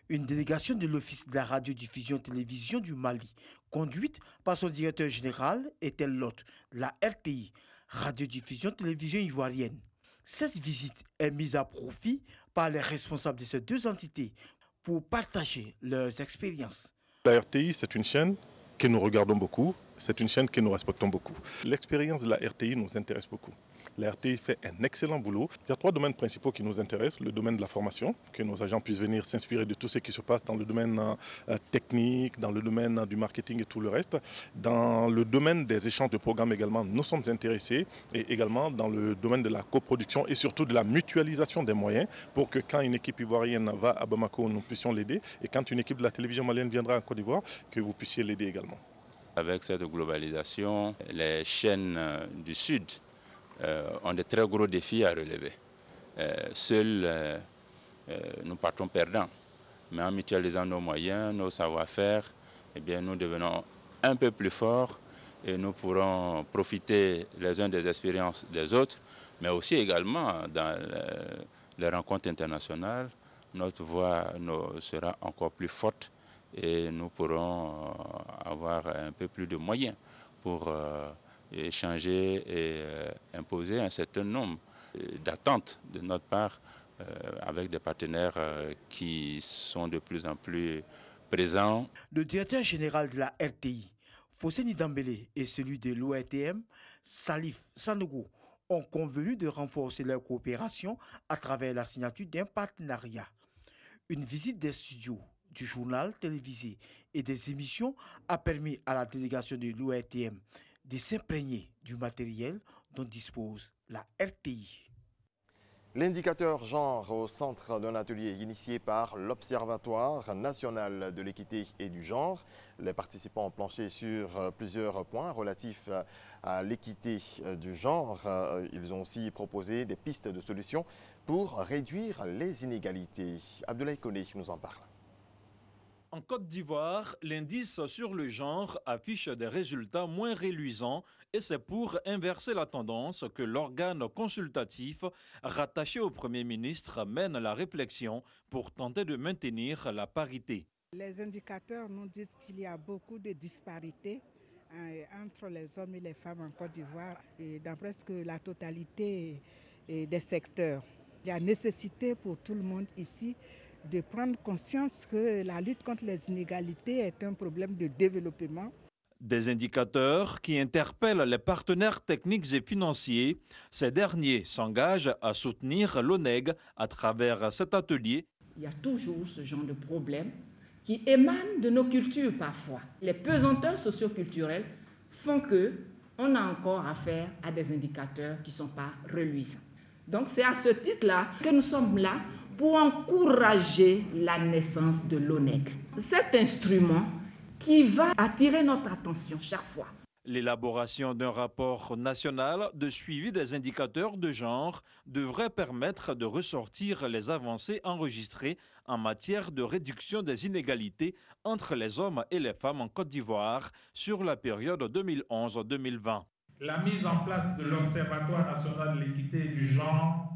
S17: Une délégation de l'Office de la radiodiffusion télévision du Mali, conduite par son directeur général, était l'hôte de la RTI, radiodiffusion télévision ivoirienne. Cette visite est mise à profit par les responsables de ces deux entités pour partager leurs expériences.
S18: La RTI, c'est une chaîne que nous regardons beaucoup, c'est une chaîne que nous respectons beaucoup. L'expérience de la RTI nous intéresse beaucoup. La RTI fait un excellent boulot. Il y a trois domaines principaux qui nous intéressent. Le domaine de la formation, que nos agents puissent venir s'inspirer de tout ce qui se passe dans le domaine technique, dans le domaine du marketing et tout le reste. Dans le domaine des échanges de programmes également, nous sommes intéressés. Et également dans le domaine de la coproduction et surtout de la mutualisation des moyens pour que quand une équipe ivoirienne va à Bamako, nous puissions l'aider. Et quand une équipe de la télévision malienne viendra en Côte d'Ivoire, que vous puissiez l'aider également.
S19: Avec cette globalisation, les chaînes du Sud ont de très gros défis à relever. Seuls, nous partons perdants. Mais en mutualisant nos moyens, nos savoir-faire, eh bien, nous devenons un peu plus forts et nous pourrons profiter les uns des expériences des autres, mais aussi également dans les rencontres internationales, notre voix sera encore plus forte et nous pourrons avoir un peu plus de moyens pour échanger et imposer un certain nombre d'attentes de notre part avec des partenaires qui sont de plus en plus présents.
S17: Le directeur général de la RTI, Fosseni Dambélé, et celui de l'ORTM, Salif Sanogo, ont convenu de renforcer leur coopération à travers la signature d'un partenariat. Une visite des studios, du journal télévisé et des émissions a permis à la délégation de l'ORTM de s'imprégner du matériel dont dispose la RTI.
S14: L'indicateur genre au centre d'un atelier initié par l'Observatoire national de l'équité et du genre. Les participants ont planché sur plusieurs points relatifs à l'équité du genre. Ils ont aussi proposé des pistes de solutions pour réduire les inégalités. Abdoulaye Koné nous en parle.
S20: En Côte d'Ivoire, l'indice sur le genre affiche des résultats moins reluisants et c'est pour inverser la tendance que l'organe consultatif rattaché au Premier ministre mène la réflexion pour tenter de maintenir la parité.
S21: Les indicateurs nous disent qu'il y a beaucoup de disparités entre les hommes et les femmes en Côte d'Ivoire et dans presque la totalité des secteurs. Il y a nécessité pour tout le monde ici de prendre conscience que la lutte contre les inégalités est un problème de développement.
S20: Des indicateurs qui interpellent les partenaires techniques et financiers. Ces derniers s'engagent à soutenir l'ONEG à travers cet atelier.
S22: Il y a toujours ce genre de problème qui émanent de nos cultures parfois. Les pesanteurs socioculturelles font qu'on a encore affaire à des indicateurs qui ne sont pas reluisants. Donc c'est à ce titre-là que nous sommes là pour encourager la naissance de l'ONEG. Cet instrument qui va attirer notre attention chaque fois.
S20: L'élaboration d'un rapport national de suivi des indicateurs de genre devrait permettre de ressortir les avancées enregistrées en matière de réduction des inégalités entre les hommes et les femmes en Côte d'Ivoire sur la période 2011-2020.
S23: La mise en place de l'Observatoire national de l'équité et du genre,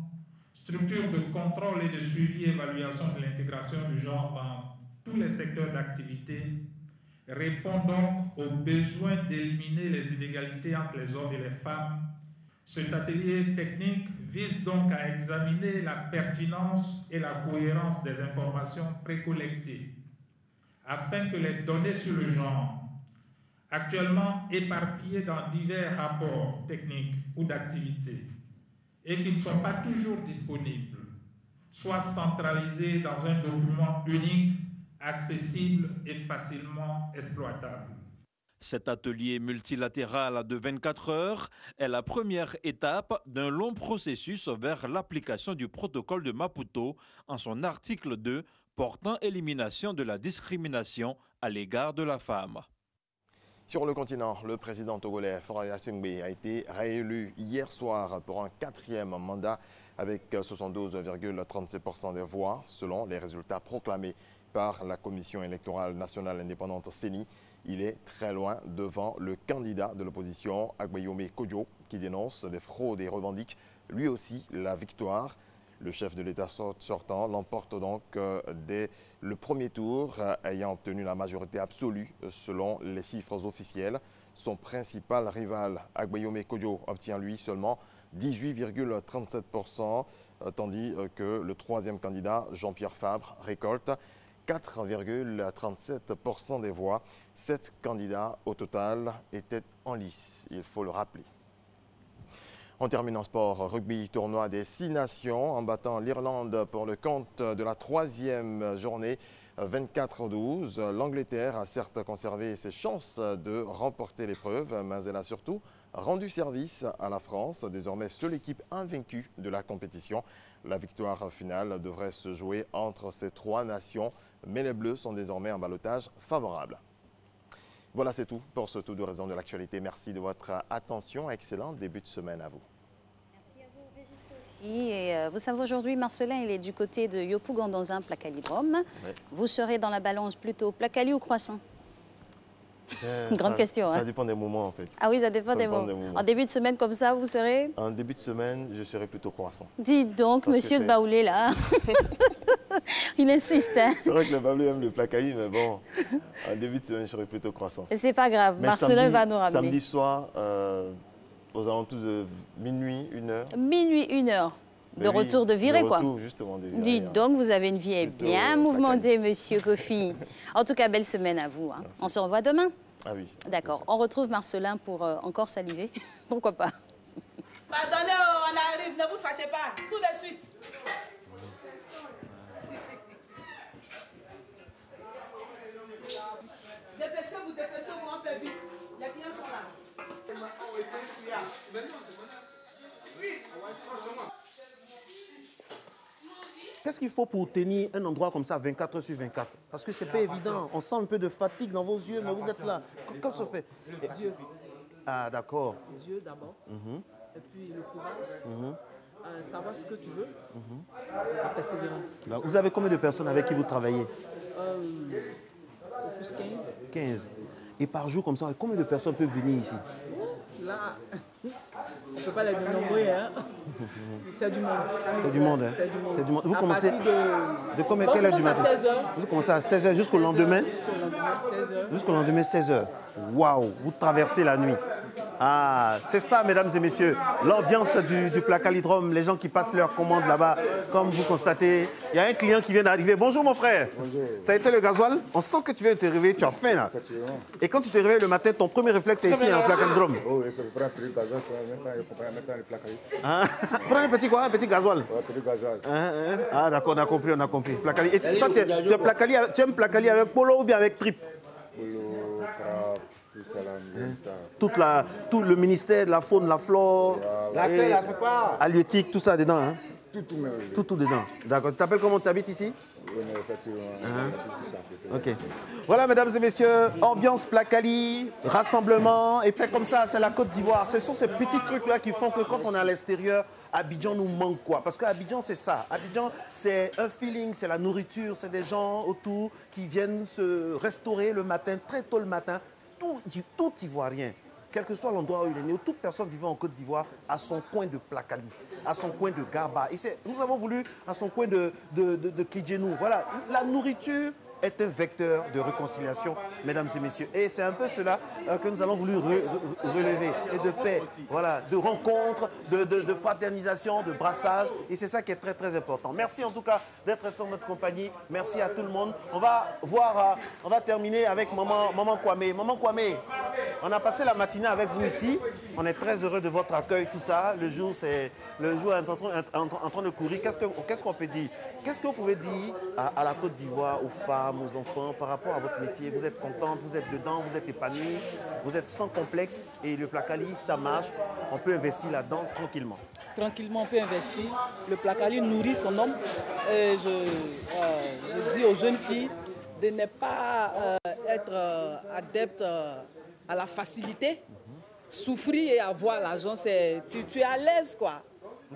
S23: structure de contrôle et de suivi et évaluation de l'intégration du genre dans tous les secteurs d'activité, répond donc au besoin d'éliminer les inégalités entre les hommes et les femmes. Cet atelier technique vise donc à examiner la pertinence et la cohérence des informations précollectées, afin que les données sur le genre, actuellement éparpillées dans divers rapports techniques ou d'activités, et qui ne sont pas toujours disponibles, soient centralisées dans un document unique, accessible et facilement exploitable.
S20: Cet atelier multilatéral de 24 heures est la première étape d'un long processus vers l'application du protocole de Maputo en son article 2 portant élimination de la discrimination à l'égard de la femme.
S14: Sur le continent, le président togolais Faure Gnassingbé a été réélu hier soir pour un 4e mandat avec 72,37% des voix selon les résultats proclamés par la Commission électorale nationale indépendante CENI. Il est très loin devant le candidat de l'opposition Agbayome Kodjo qui dénonce des fraudes et revendique lui aussi la victoire. Le chef de l'État sortant l'emporte donc dès le premier tour, ayant obtenu la majorité absolue selon les chiffres officiels. Son principal rival, Agbayome Kodjo, obtient lui seulement 18,37%, tandis que le troisième candidat, Jean-Pierre Fabre, récolte 4,37% des voix. 7 candidats au total étaient en lice, il faut le rappeler. On termine en sport, rugby, tournoi des 6 nations en battant l'Irlande pour le compte de la 3e journée 24-12. L'Angleterre a certes conservé ses chances de remporter l'épreuve, mais elle a surtout rendu service à la France, désormais seule équipe invaincue de la compétition. La victoire finale devrait se jouer entre ces 3 nations, mais les Bleus sont désormais en ballottage favorable. Voilà, c'est tout pour ce tour d'horizon de l'actualité. Merci de votre attention. Excellent début de semaine à vous.
S4: Merci à vous, Régis. Et vous savez, aujourd'hui, Marcelin, il est du côté de Yopougon dans un placalidrome. Oui. Vous serez dans la balance plutôt placali ou croissant? Une grande question.
S14: Ça dépend des moments, en fait.
S4: Ah oui, ça dépend des moments. En début de semaine comme ça, vous serez?
S14: En début de semaine, je serai plutôt croissant.
S4: Dis donc, monsieur de Baoulé, là. Il insiste. Hein.
S14: C'est vrai que le Baoulé aime le placali, mais bon, en début de semaine, je serai plutôt croissant.
S4: C'est pas grave, Marcelin va nous ramener.
S14: Samedi soir, aux alentours de minuit, 1h.
S4: Minuit, 1h. De retour de virée, quoi.
S14: Justement, de virée.
S4: Dites donc, vous avez une vie bien mouvementée, monsieur Kofi. En tout cas, belle semaine à vous. Hein. On se revoit demain.
S14: Ah oui.
S4: D'accord. On retrouve Marcelin pour encore saliver. Pourquoi pas?
S2: Pardonnez, on arrive, ne vous fâchez pas. Tout de suite. Dépêchez-vous, on fait vite. Les clients sont là.
S1: Qu'est-ce qu'il faut pour tenir un endroit comme ça 24 heures sur 24? Parce que c'est pas évident. On sent un peu de fatigue dans vos yeux, mais vous êtes là. Comment ça se fait?
S2: Dieu.
S1: Ah, d'accord.
S2: Dieu d'abord. Et puis le courage. Savoir ce que tu veux. La persévérance.
S1: Vous avez combien de personnes avec qui vous travaillez?
S2: au plus 15.
S1: 15. Et par jour comme ça, combien de personnes peuvent venir ici?
S2: Là, on ne peut pas les dénombrer. Hein. C'est du monde.
S1: C'est du monde, hein?
S2: C'est du monde.
S1: C'est du monde. Vous
S2: À
S1: commencez
S2: partir
S1: de combien, quelle heure du matin?
S2: À 16h.
S1: Vous commencez à 16h jusqu'au lendemain?
S2: Jusqu'au lendemain, 16h.
S1: Jusqu'au lendemain, 16h. Waouh, vous traversez la nuit. Ah, c'est ça, mesdames et messieurs, l'ambiance du Placalidrome, les gens qui passent leurs commandes là-bas, comme vous constatez. Il y a un client qui vient d'arriver. Bonjour mon frère.
S3: Bonjour.
S1: Ça a été le gasoil? On sent que tu viens de te réveiller, tu as faim là. Et quand tu te réveilles le matin, ton premier réflexe c'est ici, en Placalidrome.
S3: Oh oui, ça me prend un petit gasoil, maintenant le Placali.
S1: Ah, prends un petit quoi? Un petit gasoil?
S3: Ouais, petit gasoil.
S1: Ah d'accord, on a compris, on a compris. Placali. Et toi, tu aimes Placali avec polo ou bien avec trip?
S3: Polo, crabe, tout ça là, ça.
S1: Tout le ministère de la faune, la flore, halieutique, tout ça dedans. Hein? Tout dedans. D'accord. Tu t'appelles comment? Tu habites ici?
S3: Oui, mais effectivement.
S1: Ok. Voilà, mesdames et messieurs, ambiance Placali, rassemblement, et puis comme ça, c'est la Côte d'Ivoire. Ce sont ces petits trucs-là qui font que quand on est à l'extérieur, Abidjan nous manque quoi? Parce qu'Abidjan, c'est ça. Abidjan, c'est un feeling, c'est la nourriture, c'est des gens autour qui viennent se restaurer le matin, très tôt le matin. Tout Ivoirien, quel que soit l'endroit où il est né, toute personne vivant en Côte d'Ivoire a son coin de Placali, à son coin de Garba. Et nous avons voulu à son coin de Kidjenou. Voilà, la nourriture est un vecteur de réconciliation, mesdames et messieurs. Et c'est un peu cela que nous allons voulu relever, et de paix, voilà, de rencontres, de fraternisation, de brassage. Et c'est ça qui est très très important. Merci en tout cas d'être sur notre compagnie. Merci à tout le monde. On va terminer avec Maman Kwame. Maman Kwame, on a passé la matinée avec vous ici. On est très heureux de votre accueil, tout ça. Le jour est en train de courir. Qu'est-ce qu'on peut dire? Qu'est-ce que vous pouvez dire à la Côte d'Ivoire, aux femmes, aux enfants, par rapport à votre métier? Vous êtes contente, vous êtes dedans, vous êtes épanouie, vous êtes sans complexe et le Placali, ça marche. On peut investir là-dedans tranquillement.
S2: Tranquillement, on peut investir. Le Placali nourrit son homme. Et je dis aux jeunes filles de ne pas être adeptes à la facilité. Souffrir et avoir l'argent, tu es à l'aise, quoi.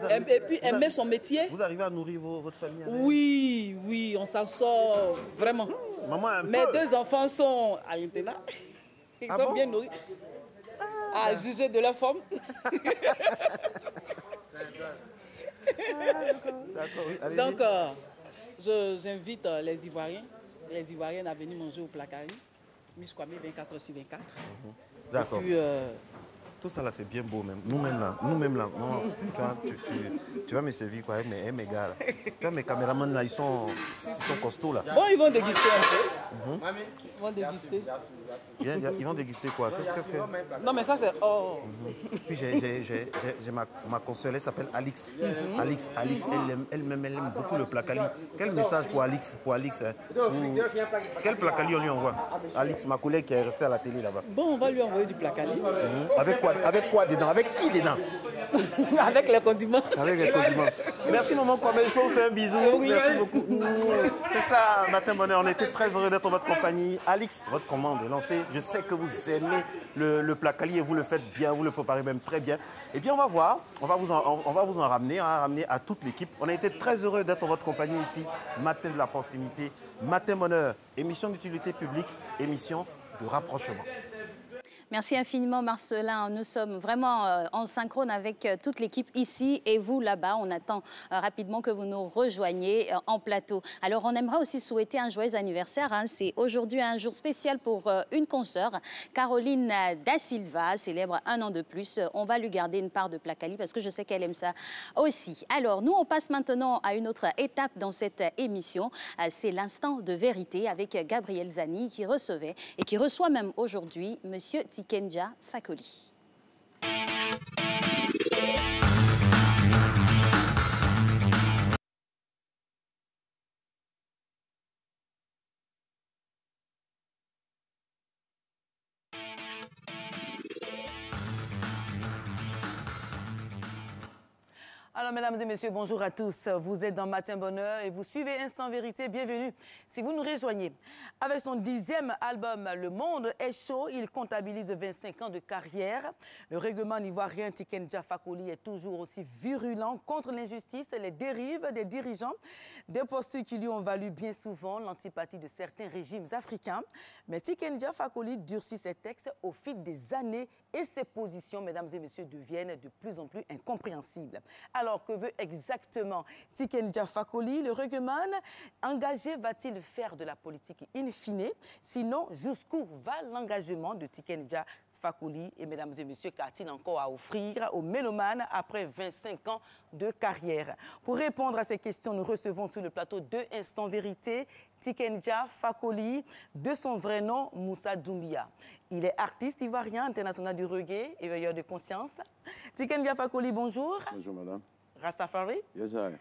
S2: Et puis aimer son métier.
S1: Vous arrivez à nourrir votre famille?
S2: Oui, on s'en sort vraiment.
S1: Maman,
S2: mes deux enfants sont à l'internat. Ils sont bien nourris. À juger de leur forme. Donc, j'invite les Ivoiriens, les Ivoiriennes à venir manger au Placali. Miss Kwame, 24h/24.
S1: D'accord.
S2: Et puis,
S1: tout ça là, c'est bien beau même. Nous-mêmes là, tu vas me servir quoi, mes gars là. Tu vois, mes caméramans là, ils sont costauds là.
S2: Bon, ils vont déguster un peu. Ils vont déguster.
S1: Ils vont déguster quoi? Qu'est-ce que...
S2: Non, mais ça c'est... Oh.
S1: Puis j'ai ma consoeur, elle s'appelle Alix. Alix, elle-même, elle aime beaucoup le Placali. Quel message pour Alix hein? Quel Placali on lui envoie? Alix, ma collègue qui est restée à la télé là-bas.
S2: Bon, on va lui envoyer du Placali.
S1: Avec quoi dedans? Avec qui dedans?
S2: Avec les condiments.
S1: Avec les condiments. Merci maman Kwame, je peux vous faire un bisou. Merci beaucoup. C'est ça, Matin Bonheur, on était très heureux d'être en votre compagnie. Alix, votre commande est lancée. Je sais que vous aimez le Placali et vous le faites bien, vous le préparez même très bien. Eh bien, on va voir, on va vous en ramener, ramener à toute l'équipe. On a été très heureux d'être en votre compagnie ici. Matin de la proximité, Matin Bonheur, émission d'utilité publique, émission de rapprochement.
S4: Merci infiniment Marcelin. Nous sommes vraiment en synchrone avec toute l'équipe ici et vous là-bas. On attend rapidement que vous nous rejoigniez en plateau. Alors on aimerait aussi souhaiter un joyeux anniversaire. Hein. C'est aujourd'hui un jour spécial pour une consoeur, Caroline Da Silva, célèbre 1 an de plus. On va lui garder une part de Placali parce que je sais qu'elle aime ça aussi. Alors nous on passe maintenant à une autre étape dans cette émission. C'est l'instant de vérité avec Gabriel Zani qui recevait et qui reçoit même aujourd'hui Monsieur Tikenja Fakoli.
S6: Alors, mesdames et messieurs, bonjour à tous. Vous êtes dans Matin Bonheur et vous suivez Instant Vérité. Bienvenue si vous nous rejoignez. Avec son 10e album, Le Monde est chaud, il comptabilise 25 ans de carrière. Le règlement ivoirien Tiken Jah Fakoly est toujours aussi virulent contre l'injustice et les dérives des dirigeants. Des postures qui lui ont valu bien souvent l'antipathie de certains régimes africains. Mais Tiken Jah Fakoly durcit ses textes au fil des années et ses positions, mesdames et messieurs, deviennent de plus en plus incompréhensibles. Alors, que veut exactement Tiken Jah Fakoly? Le rugbyman engagé va-t-il faire de la politique in fine? Sinon, jusqu'où va l'engagement de Tiken Jah Fakoly? Et mesdames et messieurs, qu'a-t-il encore à offrir aux mélomanes après 25 ans de carrière? Pour répondre à ces questions, nous recevons sur le plateau de Instant Vérité Tiken Jah Fakoly, de son vrai nom, Moussa Doumbia. Il est artiste ivoirien, international du reggae, éveilleur de conscience. Tiken Jah Fakoly, bonjour.
S8: Bonjour, madame.
S6: Rastafari.
S8: Yes, I.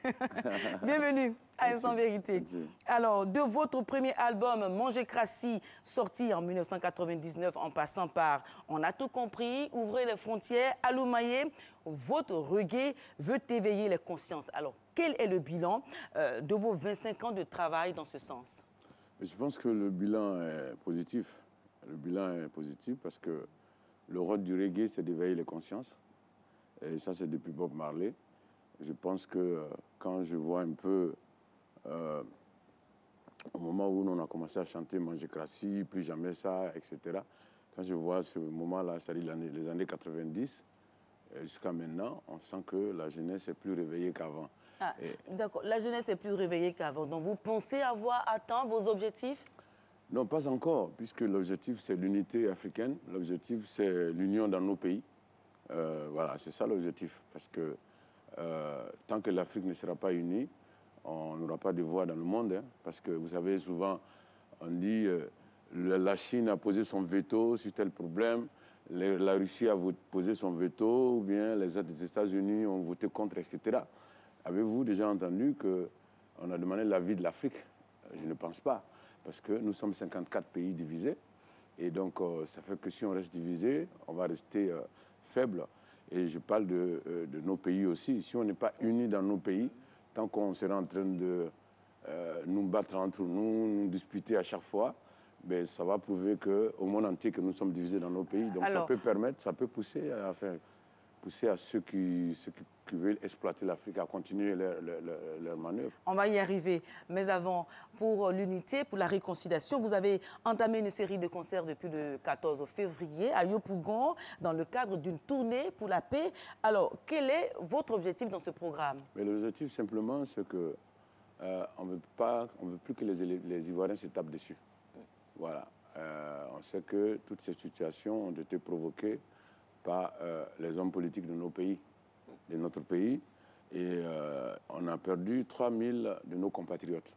S6: Bienvenue à Instant Vérité. Alors, de votre premier album, Manger Crassi, sorti en 1999, en passant par On a tout compris, Ouvrez les frontières, Aloumaye, votre reggae veut éveiller les consciences. Alors, quel est le bilan de vos 25 ans de travail dans ce sens?
S8: Je pense que le bilan est positif. Le bilan est positif parce que le rôle du reggae, c'est d'éveiller les consciences. Et ça, c'est depuis Bob Marley. Je pense que quand je vois un peu, au moment où on a commencé à chanter Manger Crassi, Plus jamais ça, etc., quand je vois ce moment-là, c'est-à-dire les années 90, jusqu'à maintenant, on sent que la jeunesse est plus réveillée qu'avant.
S6: Ah, d'accord, la jeunesse est plus réveillée qu'avant. Donc vous pensez avoir atteint vos objectifs?
S8: Non, pas encore, puisque l'objectif, c'est l'unité africaine. L'objectif, c'est l'union dans nos pays. Voilà, c'est ça l'objectif. Parce que tant que l'Afrique ne sera pas unie, on n'aura pas de voix dans le monde. Hein, parce que vous savez, souvent, on dit la Chine a posé son veto sur tel problème, la Russie a posé son veto, ou bien les États-Unis ont voté contre, etc. Avez-vous déjà entendu qu'on a demandé l'avis de l'Afrique? Je ne pense pas, parce que nous sommes 54 pays divisés, et donc ça fait que si on reste divisé, on va rester faible. Et je parle de nos pays aussi. Si on n'est pas unis dans nos pays, tant qu'on sera en train de nous battre entre nous, nous disputer à chaque fois, ben, ça va prouver qu'au monde entier que nous sommes divisés dans nos pays. Donc alors, ça peut permettre, ça peut pousser à ceux qui veulent exploiter l'Afrique à continuer leur manœuvre.
S6: On va y arriver. Mais avant, pour l'unité, pour la réconciliation, vous avez entamé une série de concerts depuis le 14 février à Yopougon dans le cadre d'une tournée pour la paix. Alors, quel est votre objectif dans ce programme?
S8: L'objectif, simplement, c'est qu'on ne veut plus que les Ivoiriens se tapent dessus. Voilà. On sait que toutes ces situations ont été provoquées par les hommes politiques de nos pays, de notre pays. Et on a perdu 3000 de nos compatriotes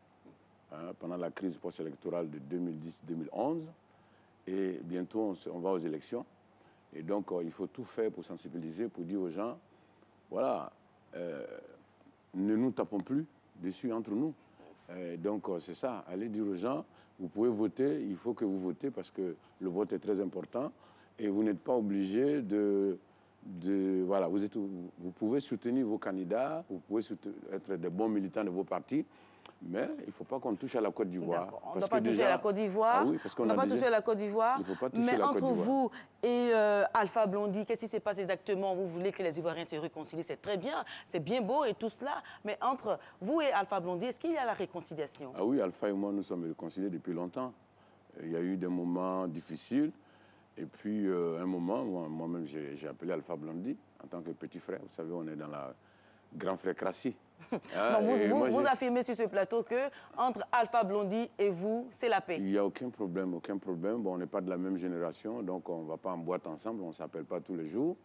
S8: pendant la crise post-électorale de 2010-2011. Et bientôt, on va aux élections. Et donc, il faut tout faire pour sensibiliser, pour dire aux gens, voilà, ne nous tapons plus dessus entre nous. Donc, c'est ça. Allez dire aux gens, vous pouvez voter, il faut que vous votez parce que le vote est très important. Et vous n'êtes pas obligé voilà, vous pouvez soutenir vos candidats, vous pouvez être des bons militants de vos partis, mais il ne faut pas qu'on touche à la Côte d'Ivoire.
S6: On ne doit pas toucher à la Côte d'Ivoire.
S8: Ah oui, parce qu'on
S6: ne doit pas toucher à la Côte d'Ivoire.
S8: Il ne faut pas toucher
S6: mais
S8: à la Côte
S6: entre
S8: d'Ivoire.
S6: vous et Alpha Blondy, qu'est-ce qui se passe exactement? Vous voulez que les Ivoiriens se réconcilient, c'est très bien, c'est bien beau et tout cela. Mais entre vous et Alpha Blondy, est-ce qu'il y a la réconciliation?
S8: Ah oui, Alpha et moi, nous sommes réconciliés depuis longtemps. Il y a eu des moments difficiles. Et puis, un moment, moi-même, j'ai appelé Alpha Blondy en tant que petit frère. Vous savez, on est dans la grand frère Crassi.
S6: Hein, vous affirmez sur ce plateau que entre Alpha Blondy et vous, c'est la paix.
S8: Il n'y a aucun problème, aucun problème. Bon, on n'est pas de la même génération, donc on ne va pas en boîte ensemble, on ne s'appelle pas tous les jours.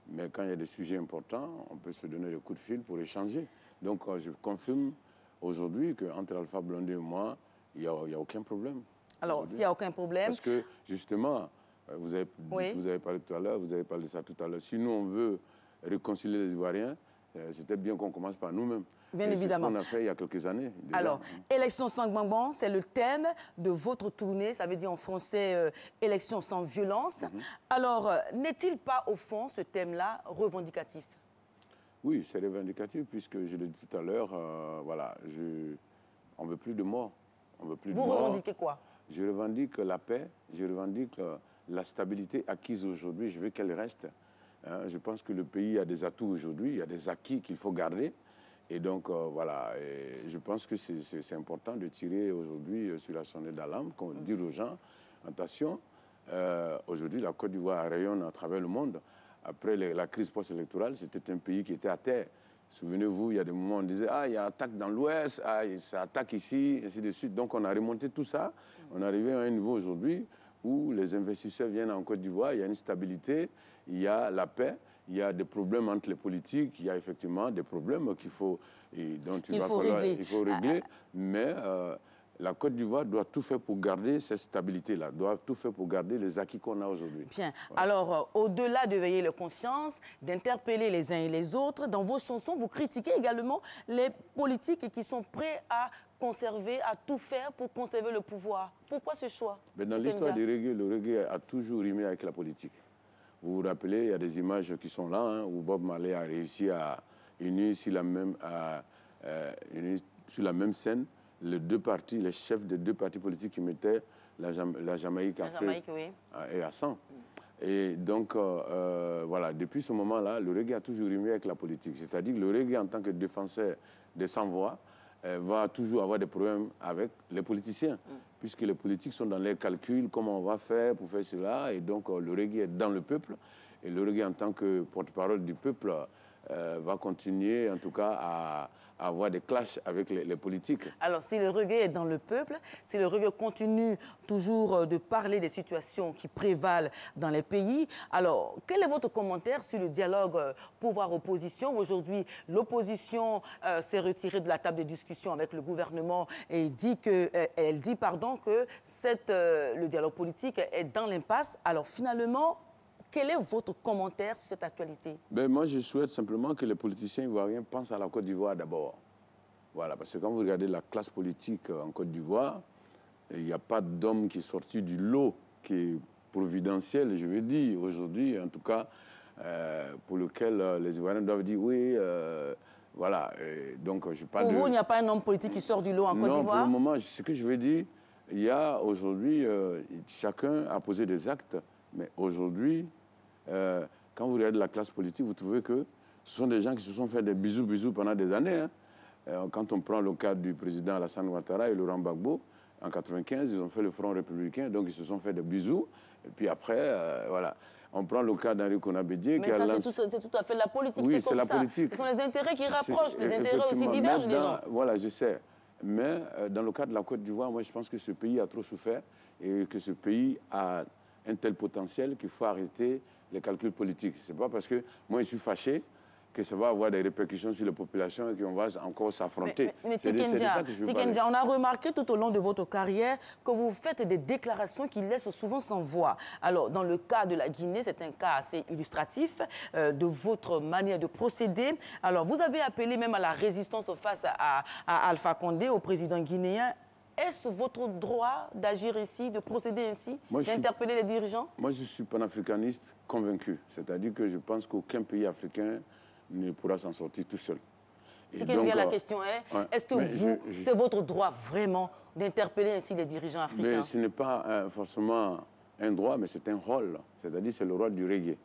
S8: Mais quand il y a des sujets importants, on peut se donner des coups de fil pour échanger. Donc, je confirme aujourd'hui qu'entre Alpha Blondy et moi, il n'y a aucun problème.
S6: Alors, s'il n'y a aucun problème...
S8: Parce que, justement... Vous avez parlé tout à l'heure, vous avez parlé de ça tout à l'heure. Si nous, on veut réconcilier les Ivoiriens, c'était bien qu'on commence par nous-mêmes.
S6: Bien évidemment.
S8: C'est ce qu'on a fait il y a quelques années. Déjà.
S6: Alors, élection sans gbangban, c'est le thème de votre tournée. Ça veut dire en français, élection sans violence. Alors, n'est-il pas, au fond, ce thème-là revendicatif?
S8: Oui, c'est revendicatif puisque je l'ai dit tout à l'heure, voilà, on ne veut plus de morts.
S6: Vous revendiquez quoi?
S8: Je revendique la paix, je revendique la stabilité acquise aujourd'hui, je veux qu'elle reste. Hein, je pense que le pays a des atouts aujourd'hui, il y a des acquis qu'il faut garder. Et donc, voilà, et je pense que c'est important de tirer aujourd'hui sur la sonnette d'alarme, dire aux gens, attention, aujourd'hui la Côte d'Ivoire rayonne à travers le monde. Après la crise post-électorale, c'était un pays qui était à terre. Souvenez-vous, il y a des moments où on disait « Ah, il y a attaque dans l'Ouest, ah, ça attaque ici, ainsi de suite ». Donc on a remonté tout ça. On est arrivé à un niveau aujourd'hui où les investisseurs viennent en Côte d'Ivoire, il y a une stabilité, il y a la paix, il y a des problèmes entre les politiques, il y a effectivement des problèmes dont il faut régler. Mais la Côte d'Ivoire doit tout faire pour garder cette stabilité-là, doit tout faire pour garder les acquis qu'on a aujourd'hui.
S6: Bien. Voilà. Alors, au-delà de veiller les consciences, d'interpeller les uns et les autres, dans vos chansons, vous critiquez également les politiques qui sont prêts à conserver, à tout faire pour conserver le pouvoir. Pourquoi ce choix?
S8: Mais dans l'histoire du reggae, le reggae a toujours rimé avec la politique. Vous vous rappelez, il y a des images qui sont là, hein, où Bob Marley a réussi à unir sur la même scène les deux partis, les chefs des deux partis politiques qui mettaient la Jamaïque à feu et à sang. Et donc, voilà, depuis ce moment-là, le reggae a toujours rimé avec la politique. C'est-à-dire que le reggae, en tant que défenseur des sans-voix, va toujours avoir des problèmes avec les politiciens, puisque les politiques sont dans les calculs, comment on va faire pour faire cela, et donc le reggae est dans le peuple, et le reggae en tant que porte-parole du peuple va continuer en tout cas à avoir des clashs avec les politiques.
S6: Alors, si le reggae est dans le peuple, si le reggae continue toujours de parler des situations qui prévalent dans les pays, alors, quel est votre commentaire sur le dialogue pouvoir-opposition? Aujourd'hui, l'opposition s'est retirée de la table de discussion avec le gouvernement et dit que le dialogue politique est dans l'impasse. Alors, finalement, quel est votre commentaire sur cette actualité?
S8: Ben, moi, je souhaite simplement que les politiciens ivoiriens pensent à la Côte d'Ivoire d'abord. Voilà, parce que quand vous regardez la classe politique en Côte d'Ivoire, il n'y a pas d'homme qui est sorti du lot, qui est providentiel, je veux dire, aujourd'hui, en tout cas, pour lequel les Ivoiriens doivent dire oui, voilà. Donc, je parle
S6: pour vous, il n'y a pas un homme politique qui sort du lot en Côte d'Ivoire?
S8: Non, pour le moment, ce que je veux dire, il y a aujourd'hui, chacun a posé des actes, mais aujourd'hui, quand vous regardez la classe politique, vous trouvez que ce sont des gens qui se sont fait des bisous pendant des années. Hein. Quand on prend le cas du président Alassane Ouattara et Laurent Gbagbo, en 1995, ils ont fait le Front républicain, donc ils se sont fait des bisous. Et puis après, voilà. On prend le cas d'Henri Konabédié.
S6: Mais ça, c'est tout à fait la politique,
S8: oui,
S6: c'est comme
S8: la
S6: ça.
S8: politique.
S6: Ce sont les intérêts qui rapprochent, les intérêts aussi divergent les gens.
S8: Voilà, je sais. Mais dans le cas de la Côte d'Ivoire, moi, je pense que ce pays a trop souffert et que ce pays a un tel potentiel qu'il faut arrêter les calculs politiques. Ce n'est pas parce que moi, je suis fâché que ça va avoir des répercussions sur les populations et qu'on va encore s'affronter.
S6: Mais Tikendia, on a remarqué tout au long de votre carrière que vous faites des déclarations qui laissent souvent sans voix. Alors, dans le cas de la Guinée, c'est un cas assez illustratif de votre manière de procéder. Alors, vous avez appelé même à la résistance face à Alpha Condé, au président guinéen. Est-ce votre droit d'agir ici, de procéder ainsi, d'interpeller les dirigeants?
S8: Moi, je suis panafricaniste convaincu. C'est-à-dire que je pense qu'aucun pays africain ne pourra s'en sortir tout seul.
S6: La question est, est-ce que c'est votre droit vraiment d'interpeller ainsi les dirigeants africains?
S8: Mais ce n'est pas forcément un droit, mais c'est un rôle. C'est-à-dire c'est le rôle du reggae.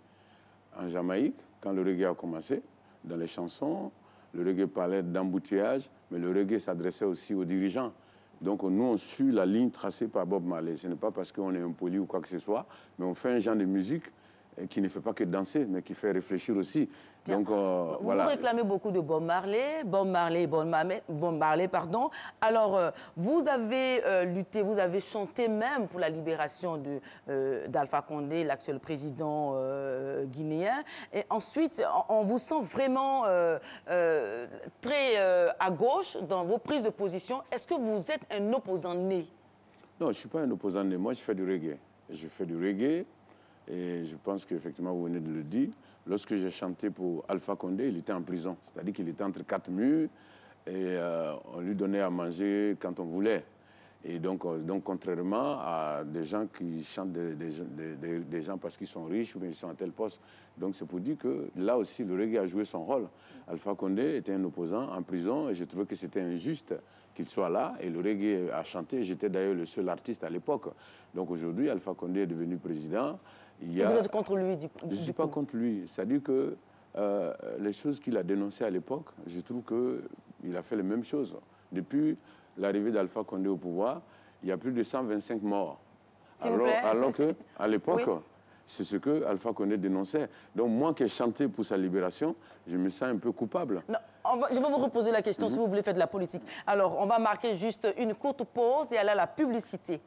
S8: En Jamaïque, quand le reggae a commencé, dans les chansons, le reggae parlait d'embouteillage, mais le reggae s'adressait aussi aux dirigeants. Donc nous, on suit la ligne tracée par Bob Marley. Ce n'est pas parce qu'on est impoli ou quoi que ce soit, mais on fait un genre de musique qui ne fait pas que danser, mais qui fait réfléchir aussi. Donc,
S6: vous réclamez beaucoup de Bob Marley, pardon. Alors, vous avez lutté, vous avez chanté même pour la libération d'Alpha Condé, l'actuel président guinéen. Et ensuite, on vous sent vraiment très à gauche dans vos prises de position. Est-ce que vous êtes un opposant né?
S8: Non, je ne suis pas un opposant né. Moi, je fais du reggae. Je fais du reggae. Et je pense qu'effectivement, vous venez de le dire, lorsque j'ai chanté pour Alpha Condé, il était en prison. C'est-à-dire qu'il était entre 4 murs et on lui donnait à manger quand on voulait. Et donc contrairement à des gens qui chantent des gens parce qu'ils sont riches ou bien ils sont à tel poste. Donc c'est pour dire que là aussi, le reggae a joué son rôle. Alpha Condé était un opposant en prison et j'ai trouvé que c'était injuste qu'il soit là. Et le reggae a chanté. J'étais d'ailleurs le seul artiste à l'époque. Donc aujourd'hui, Alpha Condé est devenu président. Vous
S6: êtes contre lui
S8: Je ne suis pas contre lui. C'est-à-dire que les choses qu'il a dénoncées à l'époque, je trouve qu'il a fait les mêmes choses. Depuis l'arrivée d'Alpha Condé au pouvoir, il y a plus de 125 morts. Alors qu'à l'époque, oui, c'est ce que Alpha Condé dénonçait. Donc moi qui ai chanté pour sa libération, je me sens un peu coupable.
S6: Non, je vais vous reposer la question si vous voulez faire de la politique. Alors, on va marquer juste une courte pause et aller à la publicité.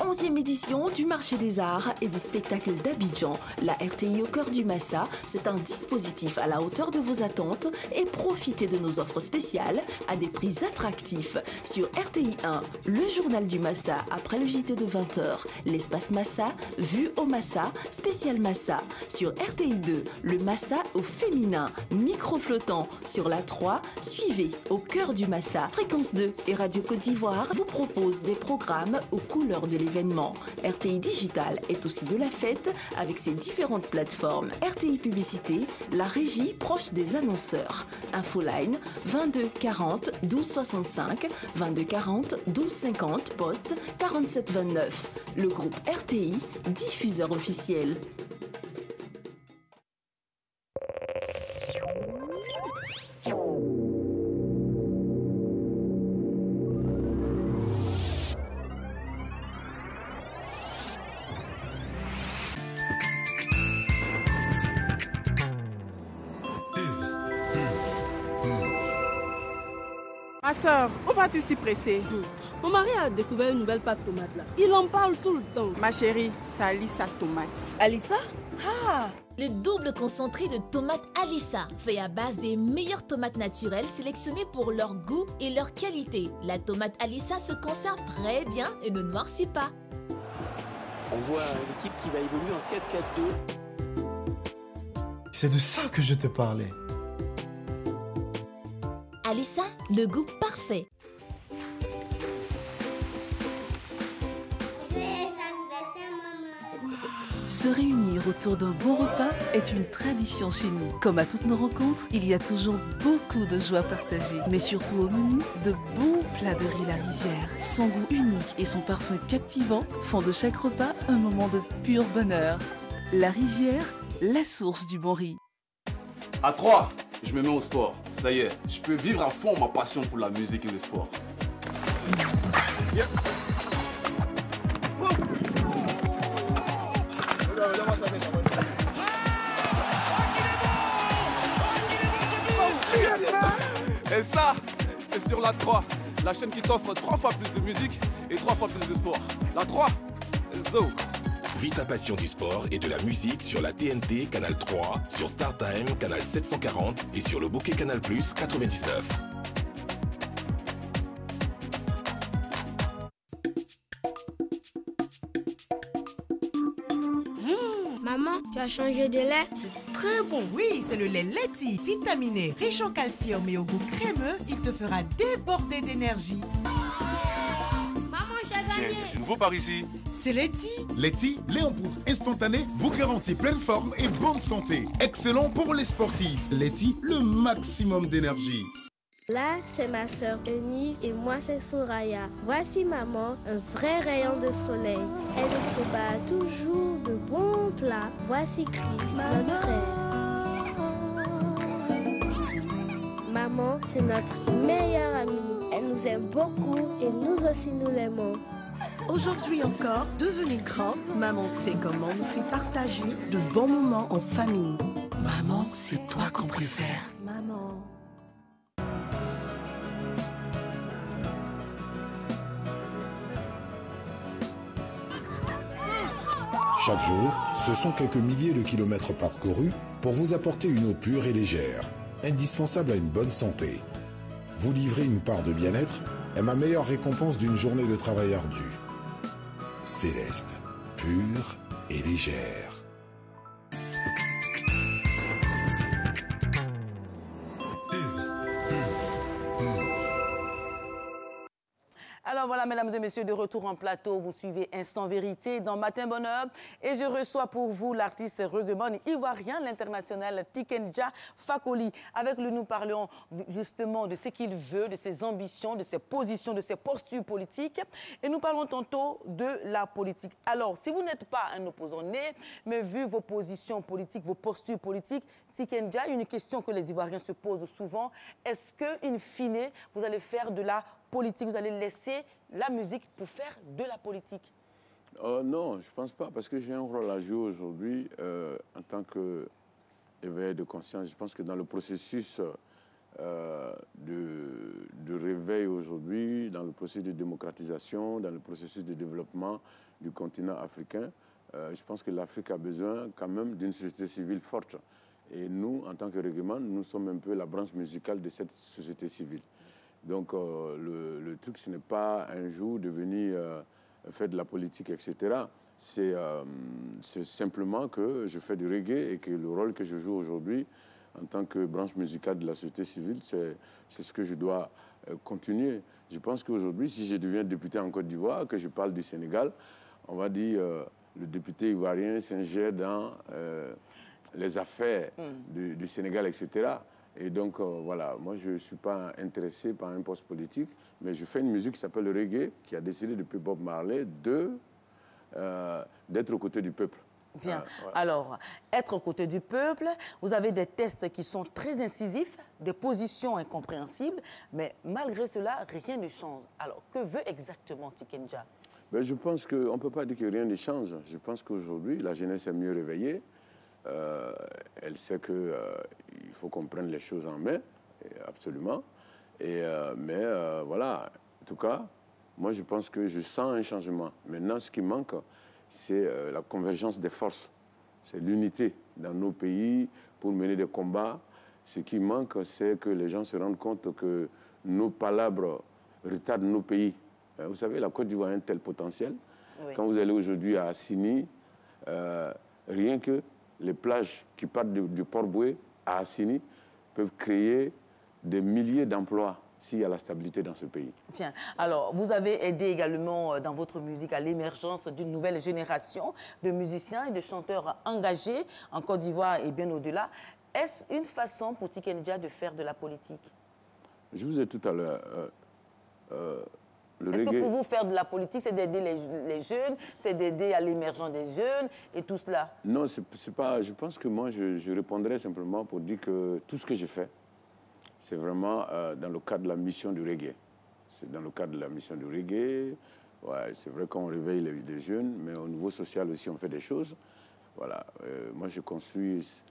S7: Onzième édition du marché des arts et du spectacle d'Abidjan. La RTI au cœur du Massa, c'est un dispositif à la hauteur de vos attentes et profitez de nos offres spéciales à des prix attractifs. Sur RTI 1, le journal du Massa après le JT de 20h. L'espace Massa, vue au Massa, spécial Massa. Sur RTI 2, le Massa au féminin, micro flottant. Sur la 3, suivez au cœur du Massa. Fréquence 2 et Radio Côte d'Ivoire vous proposent des programmes aux couleurs de l'événement. RTI Digital est aussi de la fête avec ses différentes plateformes. RTI Publicité, la régie proche des annonceurs. Infoline 22 40 12 65, 22 40 12 50, poste 47 29. Le groupe RTI, diffuseur officiel.
S2: Ma soeur, où vas-tu si pressée?
S9: Mon mari a découvert une nouvelle pâte tomate là. Il en parle tout le temps.
S2: Ma chérie, c'est Alissa tomate.
S9: Alissa? Ah!
S10: Le double concentré de tomates Alissa, fait à base des meilleures tomates naturelles sélectionnées pour leur goût et leur qualité. La tomate Alissa se conserve très bien et ne noircit pas.
S24: On voit l'équipe qui va évoluer en 4-4-2.
S25: C'est de ça que je te parlais.
S10: Alissa, le goût parfait.
S26: Se réunir autour d'un bon repas est une tradition chez nous. Comme à toutes nos rencontres, il y a toujours beaucoup de joie partagée. Mais surtout au menu, de bons plats de riz La Rizière. Son goût unique et son parfum captivant font de chaque repas un moment de pur bonheur. La Rizière, la source du bon riz.
S27: À 3, je me mets au sport. Ça y est, je peux vivre à fond ma passion pour la musique et le sport. Yeah. Et ça, c'est sur la 3, la chaîne qui t'offre 3 fois plus de musique et 3 fois plus de sport. La 3, c'est Zo.
S28: Vis ta passion du sport et de la musique sur la TNT Canal 3, sur StarTime Canal 740 et sur le bouquet Canal Plus 99.
S29: Maman, tu as changé de lait?
S30: C'est très bon. Oui, c'est le lait Leti, vitaminé, riche en calcium et au goût crémeux. Il te fera déborder d'énergie.
S29: Maman, j'ai gagné.
S31: Tiens, nouveau par ici.
S30: C'est Leti.
S31: Leti, lait en poudre instantané, vous garantit pleine forme et bonne santé. Excellent pour les sportifs. Leti, le maximum d'énergie.
S29: Là, c'est ma sœur Eunice et moi, c'est Soraya. Voici maman, un vrai rayon de soleil. Elle nous prépare toujours de bons plats. Voici Chris, notre frère. Maman, c'est notre meilleure amie. Elle nous aime beaucoup et nous aussi nous l'aimons.
S30: Aujourd'hui encore, devenue grand, maman sait comment nous fait partager de bons moments en famille. Maman, c'est toi qu'on préfère. Maman.
S32: Chaque jour, ce sont quelques milliers de kilomètres parcourus pour vous apporter une eau pure et légère, indispensable à une bonne santé. Vous livrer une part de bien-être est ma meilleure récompense d'une journée de travail ardu. Céleste, pure et légère.
S6: Alors voilà, mesdames et messieurs, de retour en plateau, vous suivez Instant Vérité dans Matin Bonheur et je reçois pour vous l'artiste rugbyman ivoirien, l'international Tikenja Fakoly. Avec lui, nous parlons justement de ce qu'il veut, de ses ambitions, de ses positions, de ses postures politiques et nous parlons tantôt de la politique. Alors, si vous n'êtes pas un opposant né, mais vu vos positions politiques, vos postures politiques, Tikenja, une question que les Ivoiriens se posent souvent, est-ce que, in fine, vous allez faire de la politique, vous allez laisser la musique pour faire de la politique?
S8: Non, je ne pense pas, parce que j'ai un rôle à jouer aujourd'hui en tant qu'éveil de conscience. Je pense que dans le processus de réveil aujourd'hui, dans le processus de démocratisation, dans le processus de développement du continent africain, je pense que l'Afrique a besoin quand même d'une société civile forte. Et nous, en tant que réglement, nous sommes un peu la branche musicale de cette société civile. Donc, le truc, ce n'est pas un jour de venir faire de la politique, etc. C'est simplement que je fais du reggae et que le rôle que je joue aujourd'hui en tant que branche musicale de la société civile, c'est ce que je dois continuer. Je pense qu'aujourd'hui, si je deviens député en Côte d'Ivoire, que je parle du Sénégal, on va dire le député ivoirien s'ingère dans les affaires du Sénégal, etc. Et donc, voilà, moi, je ne suis pas intéressé par un poste politique, mais je fais une musique qui s'appelle le reggae, qui a décidé depuis Bob Marley d'être aux côtés du peuple.
S6: Bien.
S8: Voilà.
S6: Alors, être aux côtés du peuple, vous avez des textes qui sont très incisifs, des positions incompréhensibles, mais malgré cela, rien ne change. Alors, que veut exactement Tikenja?
S8: Ben, je pense qu'on ne peut pas dire que rien ne change. Je pense qu'aujourd'hui, la jeunesse est mieux réveillée. Elle sait qu'il faut qu'on prenne les choses en main, absolument. Mais voilà, en tout cas, moi je pense que je sens un changement. Maintenant, ce qui manque, c'est la convergence des forces. C'est l'unité dans nos pays pour mener des combats. Ce qui manque, c'est que les gens se rendent compte que nos palabres retardent nos pays. Vous savez, la Côte d'Ivoire a un tel potentiel. Oui. Quand vous allez aujourd'hui à Assini, rien que les plages qui partent du Port-Boué à Assini peuvent créer des milliers d'emplois s'il y a la stabilité dans ce pays.
S6: Tiens, alors vous avez aidé également dans votre musique à l'émergence d'une nouvelle génération de musiciens et de chanteurs engagés en Côte d'Ivoire et bien au-delà. Est-ce une façon pour Tikenja de faire de la politique?
S8: Je vous ai tout à l'heure...
S6: Est-ce que pour vous, faire de la politique, c'est d'aider les jeunes, c'est d'aider à l'émergence des jeunes et tout cela?
S8: Non, c'est pas... Je pense que moi, je répondrais simplement pour dire que tout ce que je fais, c'est vraiment dans le cadre de la mission du reggae. C'est dans le cadre de la mission du reggae. Ouais, c'est vrai qu'on réveille les jeunes, mais au niveau social aussi, on fait des choses. Voilà. Moi, je construis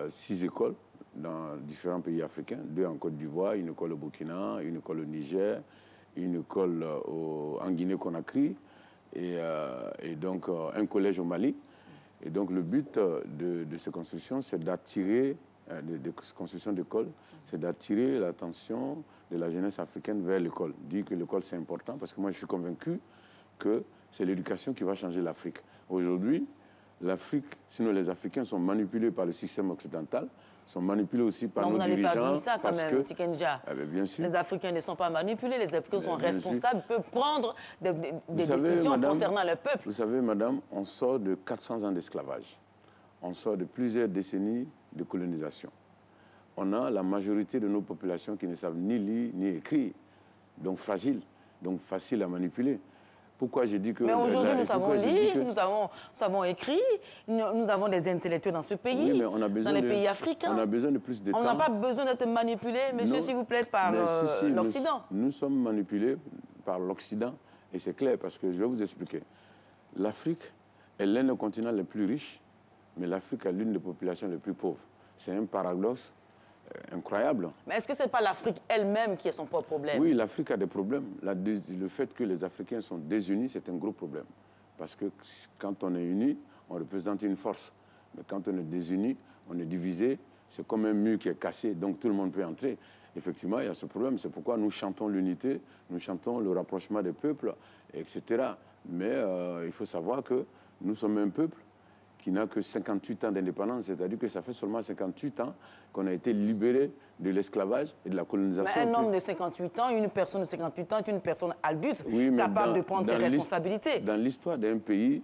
S8: 6 écoles dans différents pays africains. 2 en Côte d'Ivoire, une école au Burkina, une école au Niger, une école en Guinée-Conakry et donc un collège au Mali. Et donc le but de ces constructions, c'est d'attirer, de construction d'écoles, c'est d'attirer l'attention de la jeunesse africaine vers l'école. Dire que l'école c'est important parce que moi je suis convaincu que c'est l'éducation qui va changer l'Afrique. Aujourd'hui, l'Afrique, sinon les Africains sont manipulés par le système occidental, sont manipulés aussi par nos dirigeants.
S6: Vous n'avez pas dit ça quand même, Tikenja.
S8: Bien sûr.
S6: Les Africains ne sont pas manipulés, les Africains sont responsables, peuvent prendre des décisions concernant le peuple.
S8: Vous savez, madame, on sort de 400 ans d'esclavage. On sort de plusieurs décennies de colonisation. On a la majorité de nos populations qui ne savent ni lire ni écrire, donc fragiles, donc faciles à manipuler. Pourquoi je dis que...
S6: Mais aujourd'hui, nous savons lire, nous savons écrire, nous avons des intellectuels dans ce pays,
S8: oui, mais on a besoin
S6: dans les pays africains.
S8: On a besoin de plus de temps.
S6: On n'a pas besoin d'être manipulé, monsieur, s'il vous plaît, par l'Occident.
S8: Nous sommes manipulés par l'Occident, et c'est clair, parce que je vais vous expliquer. L'Afrique est l'un des continents les plus riches, mais l'Afrique est l'une des populations les plus pauvres. C'est un paradoxe incroyable.
S6: Mais est-ce que ce n'est pas l'Afrique elle-même qui est son propre problème?
S8: Oui, l'Afrique a des problèmes. Le fait que les Africains sont désunis, c'est un gros problème. Parce que quand on est unis, on représente une force. Mais quand on est désunis, on est divisé, c'est comme un mur qui est cassé, donc tout le monde peut entrer. Effectivement, il y a ce problème. C'est pourquoi nous chantons l'unité, nous chantons le rapprochement des peuples, etc. Mais il faut savoir que nous sommes un peuple qui n'a que 58 ans d'indépendance, c'est-à-dire que ça fait seulement 58 ans qu'on a été libéré de l'esclavage et de la colonisation.
S6: Mais un homme de 58 ans, une personne de 58 ans est une personne adulte, capable de prendre ses responsabilités.
S8: Dans l'histoire d'un pays,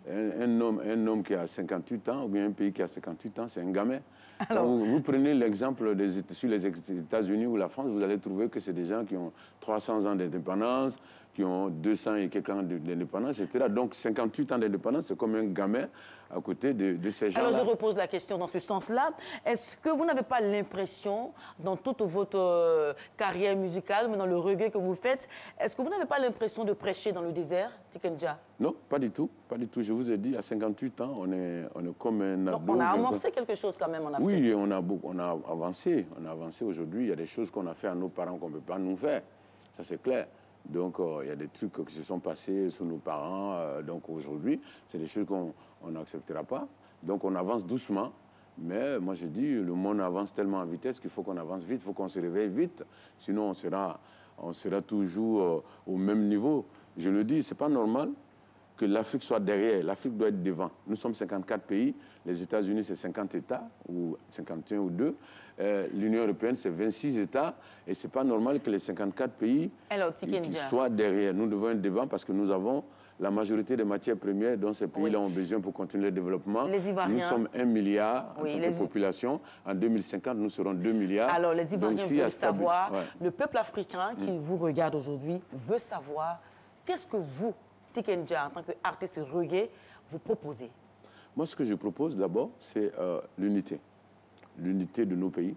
S8: un homme qui a 58 ans ou bien un pays qui a 58 ans, c'est un gamin. Alors, quand vous prenez l'exemple sur les États-Unis ou la France, vous allez trouver que c'est des gens qui ont 300 ans d'indépendance, qui ont 200 et quelques ans d'indépendance, etc. Donc 58 ans d'indépendance, c'est comme un gamin à côté de ces gens-là.
S6: Alors je repose la question dans ce sens-là. Est-ce que vous n'avez pas l'impression, dans toute votre carrière musicale, mais dans le reggae que vous faites, est-ce que vous n'avez pas l'impression de prêcher dans le désert, Tiken Jah? Non,
S8: pas du tout. Pas du tout. Je vous ai dit, à 58 ans, on est comme un ado.
S6: Donc on a amorcé quelque chose quand même en Afrique.
S8: Oui, on a avancé. On a avancé aujourd'hui. Il y a des choses qu'on a fait à nos parents qu'on ne peut pas nous faire. Ça, c'est clair. Donc, il y a des trucs qui se sont passés sous nos parents. Donc, aujourd'hui, c'est des choses qu'on n'acceptera pas. Donc, on avance doucement. Mais moi, je dis, le monde avance tellement à vitesse qu'il faut qu'on avance vite, il faut qu'on se réveille vite. Sinon, on sera toujours au même niveau. Je le dis, ce n'est pas normal que l'Afrique soit derrière. L'Afrique doit être devant. Nous sommes 54 pays. Les États-Unis, c'est 50 États, ou 51 ou 2. L'Union européenne, c'est 26 États. Et ce n'est pas normal que les 54 pays qui soient derrière. Nous devons être devant parce que nous avons la majorité des matières premières dont ces pays-là ont besoin pour continuer le développement.
S6: Les Ivoiriens.
S8: Nous sommes 1 milliard en tant que population. En 2050, nous serons 2 milliards.
S6: Alors, les Ivoiriens veulent savoir, le peuple africain qui vous regarde aujourd'hui veut savoir qu'est-ce que vous, Tiken Jah, en tant qu'artiste reggae, vous proposez?
S8: Moi, ce que je propose d'abord, c'est l'unité. L'unité de nos pays.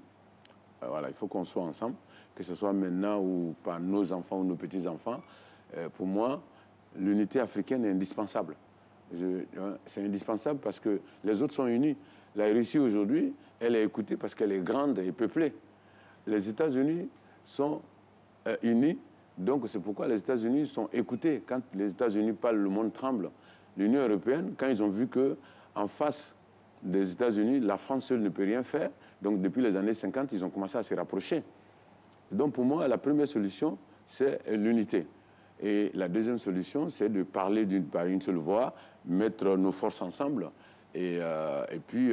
S8: Voilà, il faut qu'on soit ensemble, que ce soit maintenant ou par nos enfants ou nos petits-enfants. Pour moi, l'unité africaine est indispensable. C'est indispensable parce que les autres sont unis. La Russie, aujourd'hui, elle est écoutée parce qu'elle est grande et peuplée. Les États-Unis sont unis. Donc, c'est pourquoi les États-Unis sont écoutés. Quand les États-Unis parlent, le monde tremble. L'Union européenne, quand ils ont vu qu'en face des États-Unis, la France seule ne peut rien faire, donc depuis les années 50, ils ont commencé à se rapprocher. Donc, pour moi, la première solution, c'est l'unité. Et la deuxième solution, c'est de parler par une seule voix, mettre nos forces ensemble. Et puis,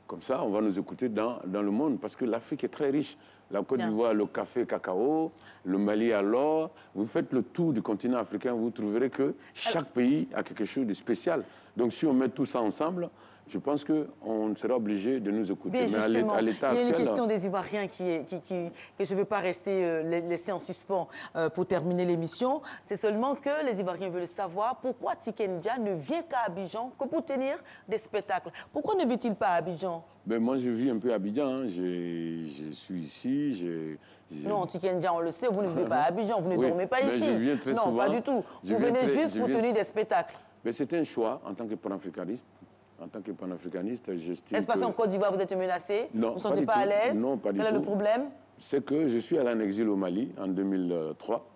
S8: comme ça, on va nous écouter dans le monde, parce que l'Afrique est très riche. La Côte d'Ivoire, le café, cacao, le Mali à l'or. Vous faites le tour du continent africain, vous trouverez que chaque pays a quelque chose de spécial. Donc si on met tout ça ensemble, je pense qu'on sera obligé de nous écouter.
S6: Mais à l'état actuel... Il y a une question des Ivoiriens que je ne veux pas rester laisser en suspens pour terminer l'émission. C'est seulement que les Ivoiriens veulent savoir pourquoi Tiken Jah ne vient qu'à Abidjan que pour tenir des spectacles. Pourquoi ne vit-il pas à Abidjan?
S8: Ben moi, je vis un peu à Abidjan. Hein. Je suis ici.
S6: Non, Tiken Jah, on le sait, vous ne vivez pas à Abidjan, vous ne dormez pas ici.
S8: Je viens très souvent.
S6: Non, pas du tout. Vous venez juste pour tenir des spectacles.
S8: C'est un choix en tant que panafricaniste. En tant que panafricaniste, j'estime
S6: Est-ce parce qu'en Côte d'Ivoire, vous êtes menacé?
S8: Non,
S6: vous ne vous sentez pas à l'aise?
S8: Non, pas du tout.
S6: Quel est le problème?
S8: C'est que je suis allé en exil au Mali en 2003.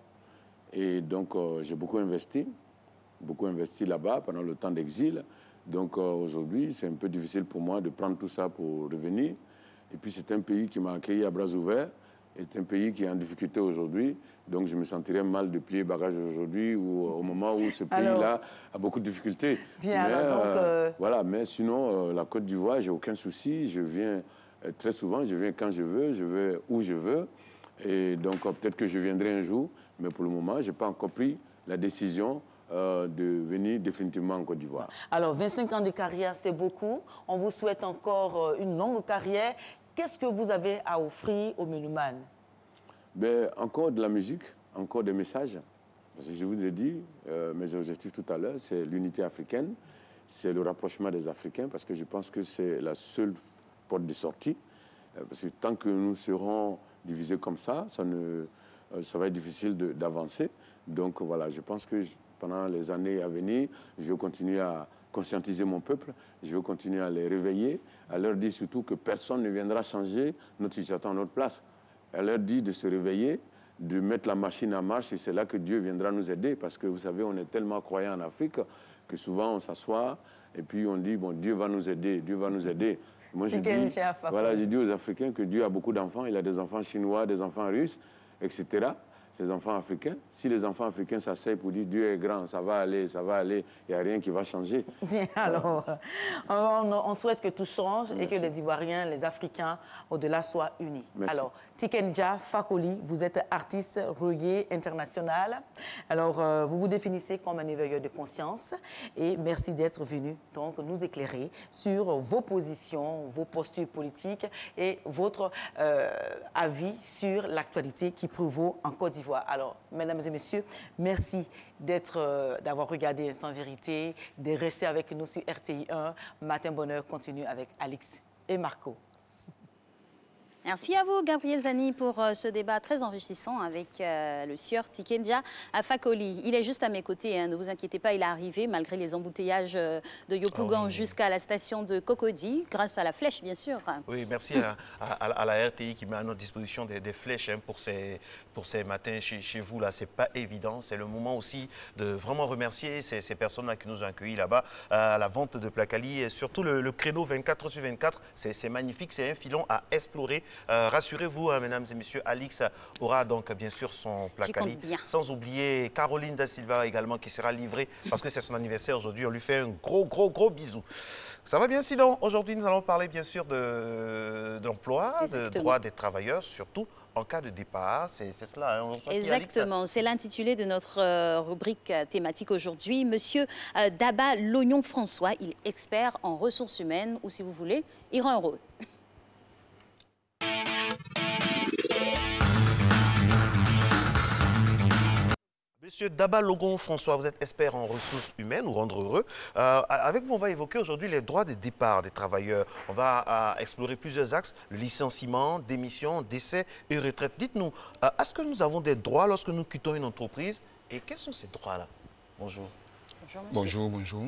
S8: Et donc, j'ai beaucoup investi là-bas pendant le temps d'exil. Donc, aujourd'hui, c'est un peu difficile pour moi de prendre tout ça pour revenir. Et puis, c'est un pays qui m'a accueilli à bras ouverts. C'est un pays qui est en difficulté aujourd'hui. Donc, je me sentirais mal de plier bagage aujourd'hui ou au moment où ce pays-là a beaucoup de difficultés.
S6: Bien,
S8: voilà, mais sinon, la Côte d'Ivoire, j'ai aucun souci. Je viens très souvent, je viens quand je vais où je veux. Et donc, peut-être que je viendrai un jour. Mais pour le moment, je n'ai pas encore pris la décision de venir définitivement en Côte d'Ivoire.
S6: Alors, 25 ans de carrière, c'est beaucoup. On vous souhaite encore une longue carrière. Qu'est-ce que vous avez à offrir aux mélomanes?
S8: Encore de la musique, encore des messages. Parce que je vous ai dit, mes objectifs tout à l'heure, c'est l'unité africaine, c'est le rapprochement des Africains, parce que je pense que c'est la seule porte de sortie. Parce que tant que nous serons divisés comme ça, ça va être difficile d'avancer. Donc voilà, je pense que pendant les années à venir, je vais continuer à conscientiser mon peuple, je vais continuer à les réveiller, à leur dire surtout que personne ne viendra changer notre situation à notre place. À leur dire de se réveiller, de mettre la machine en marche, et c'est là que Dieu viendra nous aider, parce que vous savez, on est tellement croyants en Afrique que souvent on s'assoit et puis on dit, bon, Dieu va nous aider, Dieu va nous aider. Moi, je dis, voilà, j'ai dit aux Africains que Dieu a beaucoup d'enfants, il a des enfants chinois, des enfants russes, etc. ces enfants africains. Si les enfants africains s'asseyent pour dire Dieu est grand, ça va aller, il n'y a rien qui va changer.
S6: Bien, alors, on souhaite que tout change et que les Ivoiriens, les Africains, au-delà, soient unis.
S8: Merci.
S6: Alors, Tikenja Fakoli, vous êtes artiste reggae international. Alors, vous vous définissez comme un éveilleur de conscience et merci d'être venu donc nous éclairer sur vos positions, vos postures politiques et votre avis sur l'actualité qui prévaut en Côte d'Ivoire. Alors, mesdames et messieurs, merci d'avoir regardé Instant Vérité, de rester avec nous sur RTI 1. Matin Bonheur continue avec Alix et Marco.
S4: Merci à vous, Gabriel Zani, pour ce débat très enrichissant avec le sieur Tikenja Fakoli. Il est juste à mes côtés, hein, ne vous inquiétez pas, il est arrivé malgré les embouteillages de Yopougon jusqu'à la station de Cocody, grâce à la flèche, bien sûr.
S1: Oui, merci à la RTI qui met à notre disposition des flèches hein, pour ces matins chez vous. Là, c'est pas évident. C'est le moment aussi de vraiment remercier ces personnes-là qui nous ont accueillis là-bas à la vente de Placali et surtout le créneau 24/24. C'est magnifique, c'est un filon à explorer. Rassurez-vous, hein, mesdames et messieurs, Alix aura donc bien sûr son Placali. Sans oublier Caroline Da Silva également qui sera livrée parce que c'est son anniversaire aujourd'hui. On lui fait un gros bisou. Ça va bien sinon? Aujourd'hui, nous allons parler bien sûr d'emploi, de droits des travailleurs, surtout en cas de départ. C'est cela. Hein,
S4: exactement. C'est l'intitulé de notre rubrique thématique aujourd'hui. Monsieur Daba Lognon François, il est expert en ressources humaines ou si vous voulez, il rend heureux.
S1: Monsieur Daba Logon François, vous êtes expert en ressources humaines ou rendre heureux. Avec vous, on va évoquer aujourd'hui les droits de départ des travailleurs. On va explorer plusieurs axes, le licenciement, démission, décès et retraite. Dites-nous, est-ce que nous avons des droits lorsque nous quittons une entreprise et quels sont ces droits-là? Bonjour.
S5: Bonjour.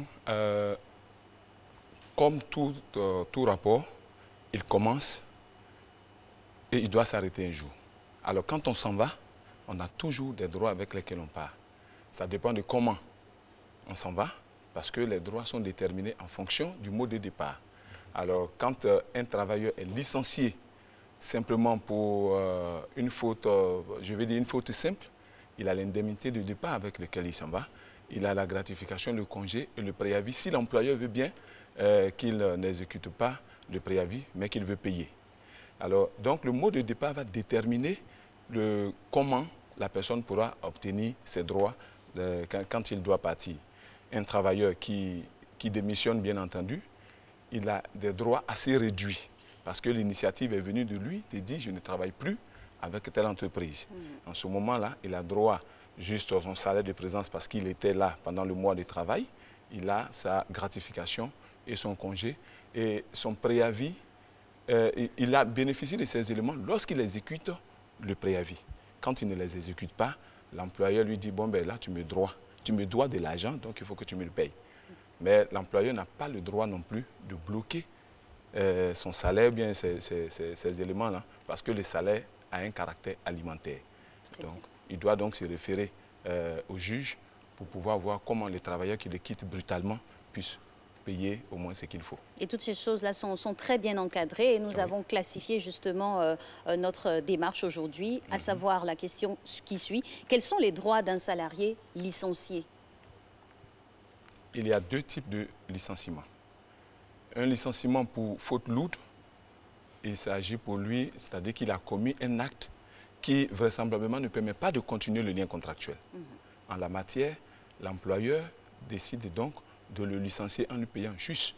S5: Comme tout rapport, il commence et il doit s'arrêter un jour. Alors quand on s'en va, on a toujours des droits avec lesquels on part. Ça dépend de comment on s'en va, parce que les droits sont déterminés en fonction du mode de départ. Alors, quand un travailleur est licencié simplement pour une faute, je vais dire une faute simple, il a l'indemnité de départ avec laquelle il s'en va, il a la gratification, le congé et le préavis, si l'employeur veut bien qu'il n'exécute pas le préavis, mais qu'il veut payer. Alors, donc, le mode de départ va déterminer comment la personne pourra obtenir ses droits quand il doit partir. Un travailleur qui démissionne, bien entendu, il a des droits assez réduits parce que l'initiative est venue de lui, de dire « je ne travaille plus avec telle entreprise ». En ce moment-là, il a droit juste à son salaire de présence parce qu'il était là pendant le mois de travail. Il a sa gratification et son congé et son préavis. Il a bénéficié de ces éléments lorsqu'il exécute le préavis. Quand il ne les exécute pas, l'employeur lui dit « bon, ben là, tu me dois de l'argent, donc il faut que tu me le payes ». Mais l'employeur n'a pas le droit non plus de bloquer son salaire, bien ces éléments-là, parce que le salaire a un caractère alimentaire. Donc, il doit donc se référer au juge pour pouvoir voir comment les travailleurs qui le quittent brutalement puissent payer au moins ce qu'il faut.
S4: Et toutes ces choses-là sont très bien encadrées et nous avons classifié justement notre démarche aujourd'hui, à savoir la question qui suit. Quels sont les droits d'un salarié licencié?
S5: Il y a deux types de licenciement. Un licenciement pour faute lourde, il s'agit pour lui, c'est-à-dire qu'il a commis un acte qui vraisemblablement ne permet pas de continuer le lien contractuel. En la matière, l'employeur décide donc de le licencier en lui payant juste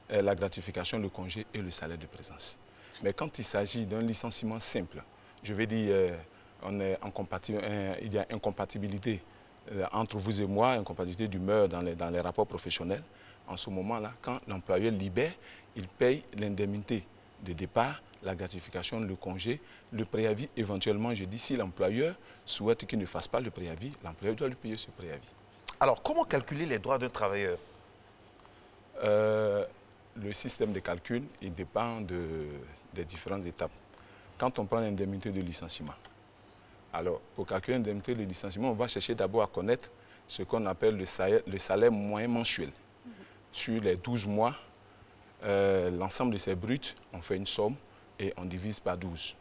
S5: la gratification, le congé et le salaire de présence. Mais quand il s'agit d'un licenciement simple, je vais dire il y a incompatibilité entre vous et moi, incompatibilité d'humeur dans les rapports professionnels. En ce moment-là, quand l'employeur libère, il paye l'indemnité de départ, la gratification, le congé, le préavis. Éventuellement, je dis, si l'employeur souhaite qu'il ne fasse pas le préavis, l'employeur doit lui payer ce préavis.
S1: Alors, comment calculer les droits d'un travailleur?
S5: Le système de calcul, il dépend des différentes étapes. Quand on prend l'indemnité de licenciement, alors pour calculer l'indemnité de licenciement, on va chercher d'abord à connaître ce qu'on appelle le salaire moyen mensuel. Sur les 12 mois, l'ensemble de ces bruts, on fait une somme et on divise par 12,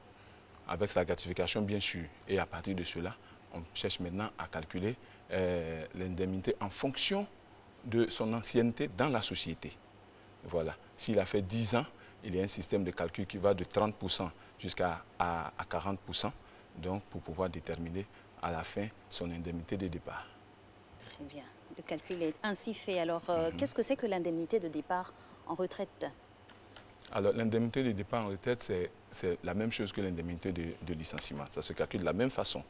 S5: avec sa gratification bien sûr. Et à partir de cela, on cherche maintenant à calculer l'indemnité en fonction de son ancienneté dans la société. Voilà. S'il a fait 10 ans, il y a un système de calcul qui va de 30% jusqu'à 40%, donc pour pouvoir déterminer à la fin son indemnité de départ.
S4: Très bien. Le calcul est ainsi fait. Alors, qu'est-ce que c'est que l'indemnité de départ en retraite?
S5: Alors, l'indemnité de départ en retraite, c'est la même chose que l'indemnité de licenciement. Ça se calcule de la même façon.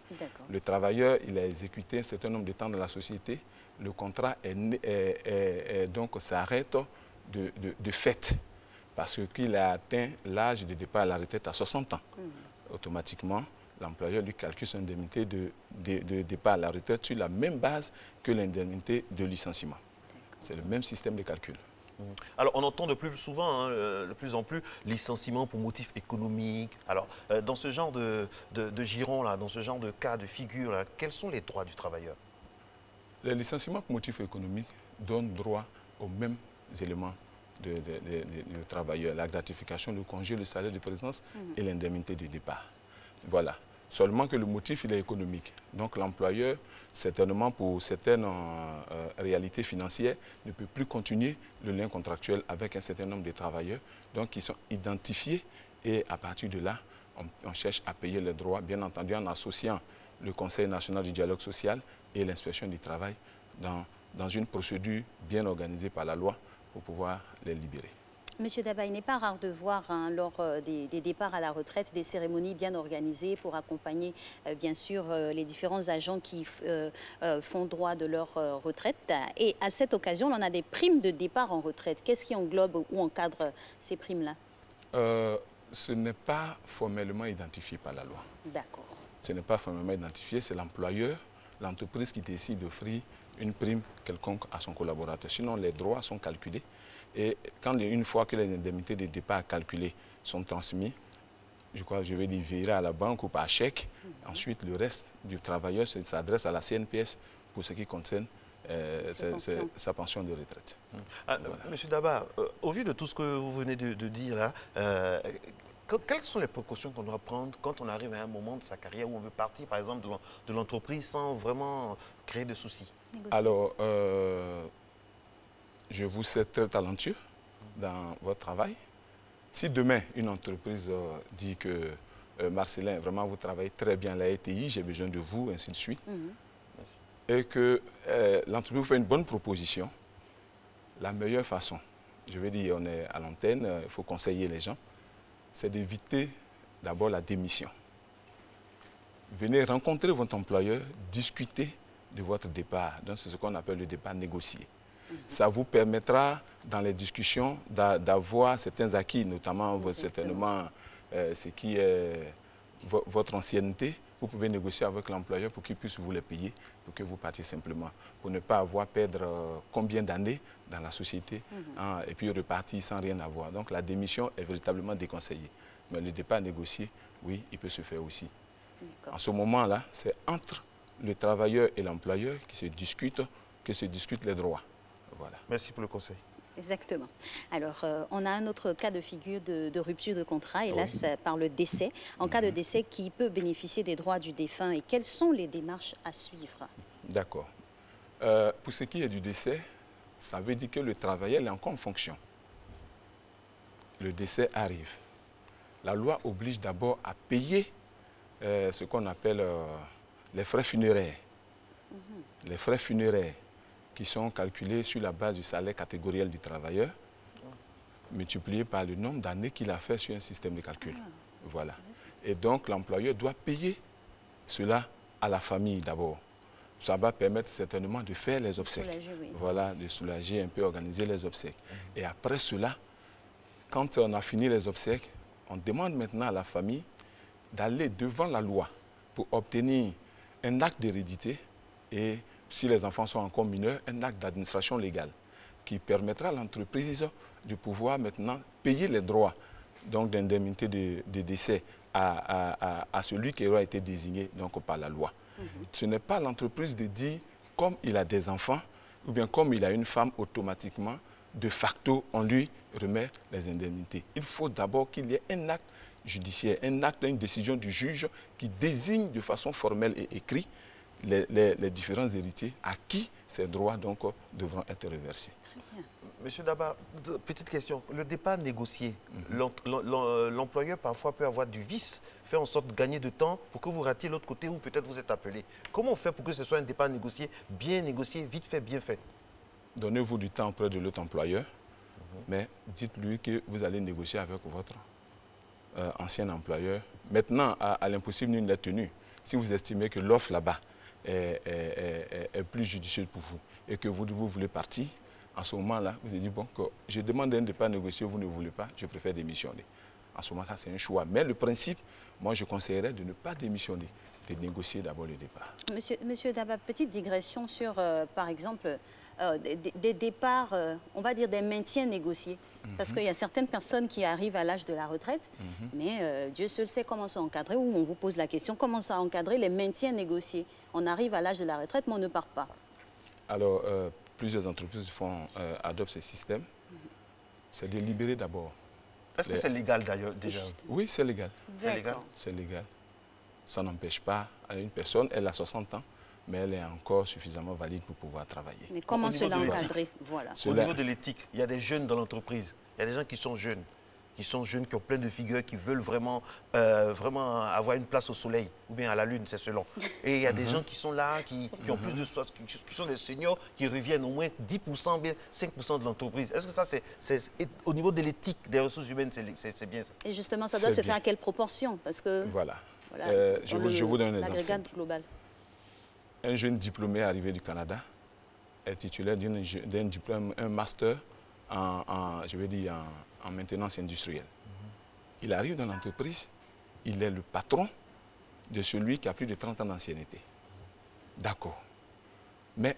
S5: Le travailleur, il a exécuté un certain nombre de temps dans la société. Le contrat donc s'arrête de fait parce qu'il a atteint l'âge de départ à la retraite à 60 ans. Automatiquement, l'employeur lui calcule son indemnité de départ à la retraite sur la même base que l'indemnité de licenciement. C'est le même système de calcul.
S1: Alors, on entend de plus souvent, de plus en plus, licenciement pour motif économique. Alors, dans ce genre de giron, là, dans ce genre de cas, de figure, là, quels sont les droits du travailleur?
S5: Le licenciement pour motif économique donne droit aux mêmes éléments du travailleur, la gratification, le congé, le salaire de présence et l'indemnité de départ. Voilà. Seulement que le motif, il est économique. Donc l'employeur, certainement pour certaines réalités financières, ne peut plus continuer le lien contractuel avec un certain nombre de travailleurs. Donc ils sont identifiés et à partir de là, on cherche à payer les droits, bien entendu en associant le Conseil national du dialogue social et l'inspection du travail dans une procédure bien organisée par la loi pour pouvoir les libérer.
S4: Monsieur Daba, il n'est pas rare de voir lors des départs à la retraite des cérémonies bien organisées pour accompagner bien sûr les différents agents qui font droit de leur retraite. Et à cette occasion, on a des primes de départ en retraite. Qu'est-ce qui englobe ou encadre ces primes-là?
S5: Ce n'est pas formellement identifié par la loi.
S4: D'accord.
S5: Ce n'est pas formellement identifié, c'est l'employeur, l'entreprise qui décide d'offrir une prime quelconque à son collaborateur. Sinon, les droits sont calculés. Et une fois que les indemnités de départ calculées sont transmises, je vais dire, virer à la banque ou par chèque. Ensuite, le reste du travailleur s'adresse à la CNPS pour ce qui concerne sa pension de retraite.
S1: Voilà. Monsieur Daba, au vu de tout ce que vous venez de dire là, quelles sont les précautions qu'on doit prendre quand on arrive à un moment de sa carrière où on veut partir, par exemple, de l'entreprise sans vraiment créer de soucis?
S5: Alors, je vous sais très talentueux dans votre travail. Si demain, une entreprise dit que Marcelin, vraiment, vous travaillez très bien à la RTI, j'ai besoin de vous, ainsi de suite, et que l'entreprise vous fait une bonne proposition, la meilleure façon, je vais dire, on est à l'antenne, il faut conseiller les gens, c'est d'éviter d'abord la démission. Venez rencontrer votre employeur, discuter de votre départ. Donc, c'est ce qu'on appelle le départ négocié. Ça vous permettra, dans les discussions, d'avoir certains acquis, notamment certainement ce qui est votre ancienneté. Vous pouvez négocier avec l'employeur pour qu'il puisse vous les payer, pour que vous partiez simplement, pour ne pas avoir perdre combien d'années dans la société et puis repartir sans rien avoir. Donc la démission est véritablement déconseillée. Mais le départ négocié, oui, il peut se faire aussi. En ce moment-là, c'est entre le travailleur et l'employeur que se discutent les droits. Voilà.
S1: Merci pour le conseil.
S4: Exactement. Alors, on a un autre cas de figure de rupture de contrat, et là, c'est par le décès. En cas de décès, qui peut bénéficier des droits du défunt et quelles sont les démarches à suivre?
S5: D'accord. Pour ce qui est du décès, ça veut dire que le travailleur est encore en fonction. Le décès arrive. La loi oblige d'abord à payer ce qu'on appelle les frais funéraires. Les frais funéraires qui sont calculés sur la base du salaire catégoriel du travailleur, multiplié par le nombre d'années qu'il a fait sur un système de calcul. Voilà. Et donc, l'employeur doit payer cela à la famille d'abord. Ça va permettre certainement de faire les obsèques. Voilà, de soulager un peu, organiser les obsèques. Et après cela, quand on a fini les obsèques, on demande maintenant à la famille d'aller devant la loi pour obtenir un acte d'hérédité et, si les enfants sont encore mineurs, un acte d'administration légale qui permettra à l'entreprise de pouvoir maintenant payer les droits d'indemnité de décès à celui qui aura été désigné donc, par la loi. Ce n'est pas l'entreprise de dire, comme il a des enfants, ou bien comme il a une femme, automatiquement, de facto, on lui remet les indemnités. Il faut d'abord qu'il y ait un acte judiciaire, un acte, une décision du juge qui désigne de façon formelle et écrite les différents héritiers à qui ces droits donc, devront être reversés.
S1: Très bien. Monsieur Daba, petite question. Le départ négocié, l'employeur parfois peut avoir du vice, faire en sorte de gagner de temps pour que vous ratiez l'autre côté ou peut-être vous êtes appelé. Comment on fait pour que ce soit un départ négocié, vite fait, bien fait?
S5: Donnez-vous du temps auprès de l'autre employeur, mais dites-lui que vous allez négocier avec votre ancien employeur. Maintenant, à l'impossible, nul n'est tenu. Si vous estimez que l'offre là-bas est plus judicieuse pour vous et que vous voulez partir, en ce moment-là, vous avez dit, bon, que je demande un départ négocié, vous ne voulez pas, je préfère démissionner. En ce moment-là, c'est un choix. Mais le principe, moi, je conseillerais de ne pas démissionner, de négocier d'abord le départ.
S4: Monsieur Daba, petite digression sur, par exemple, des départs, on va dire des maintiens négociés. Parce qu'il y a certaines personnes qui arrivent à l'âge de la retraite, mais Dieu seul sait comment ça encadrer, ou on vous pose la question, comment ça encadrer les maintiens négociés? On arrive à l'âge de la retraite, mais on ne part pas.
S5: Alors, plusieurs entreprises adoptent ce système. C'est de libérer d'abord.
S1: Est-ce que c'est légal d'ailleurs déjà?
S5: Oui, c'est légal.
S1: C'est légal?
S5: C'est légal. Ça n'empêche pas à une personne, elle a 60 ans, mais elle est encore suffisamment valide pour pouvoir travailler.
S4: Mais comment cela encadrer? Voilà.
S1: Au niveau de l'éthique, il y a des jeunes dans l'entreprise. Il y a des gens qui sont jeunes, qui ont plein de figures, qui veulent vraiment, vraiment avoir une place au soleil ou bien à la lune, c'est selon. Et il y a des gens qui sont là, qui ont plus de soif, qui sont des seniors, qui reviennent au moins 10%, bien 5% de l'entreprise. Est-ce que ça, au niveau de l'éthique des ressources humaines, c'est bien ça?
S4: Et justement, ça doit se faire à quelle proportion? Parce que
S5: voilà. Je vous donne un exemple.
S4: Global.
S5: Un jeune diplômé arrivé du Canada est titulaire d'un diplôme, un master en maintenance industrielle. Il arrive dans l'entreprise, il est le patron de celui qui a plus de 30 ans d'ancienneté. D'accord. Mais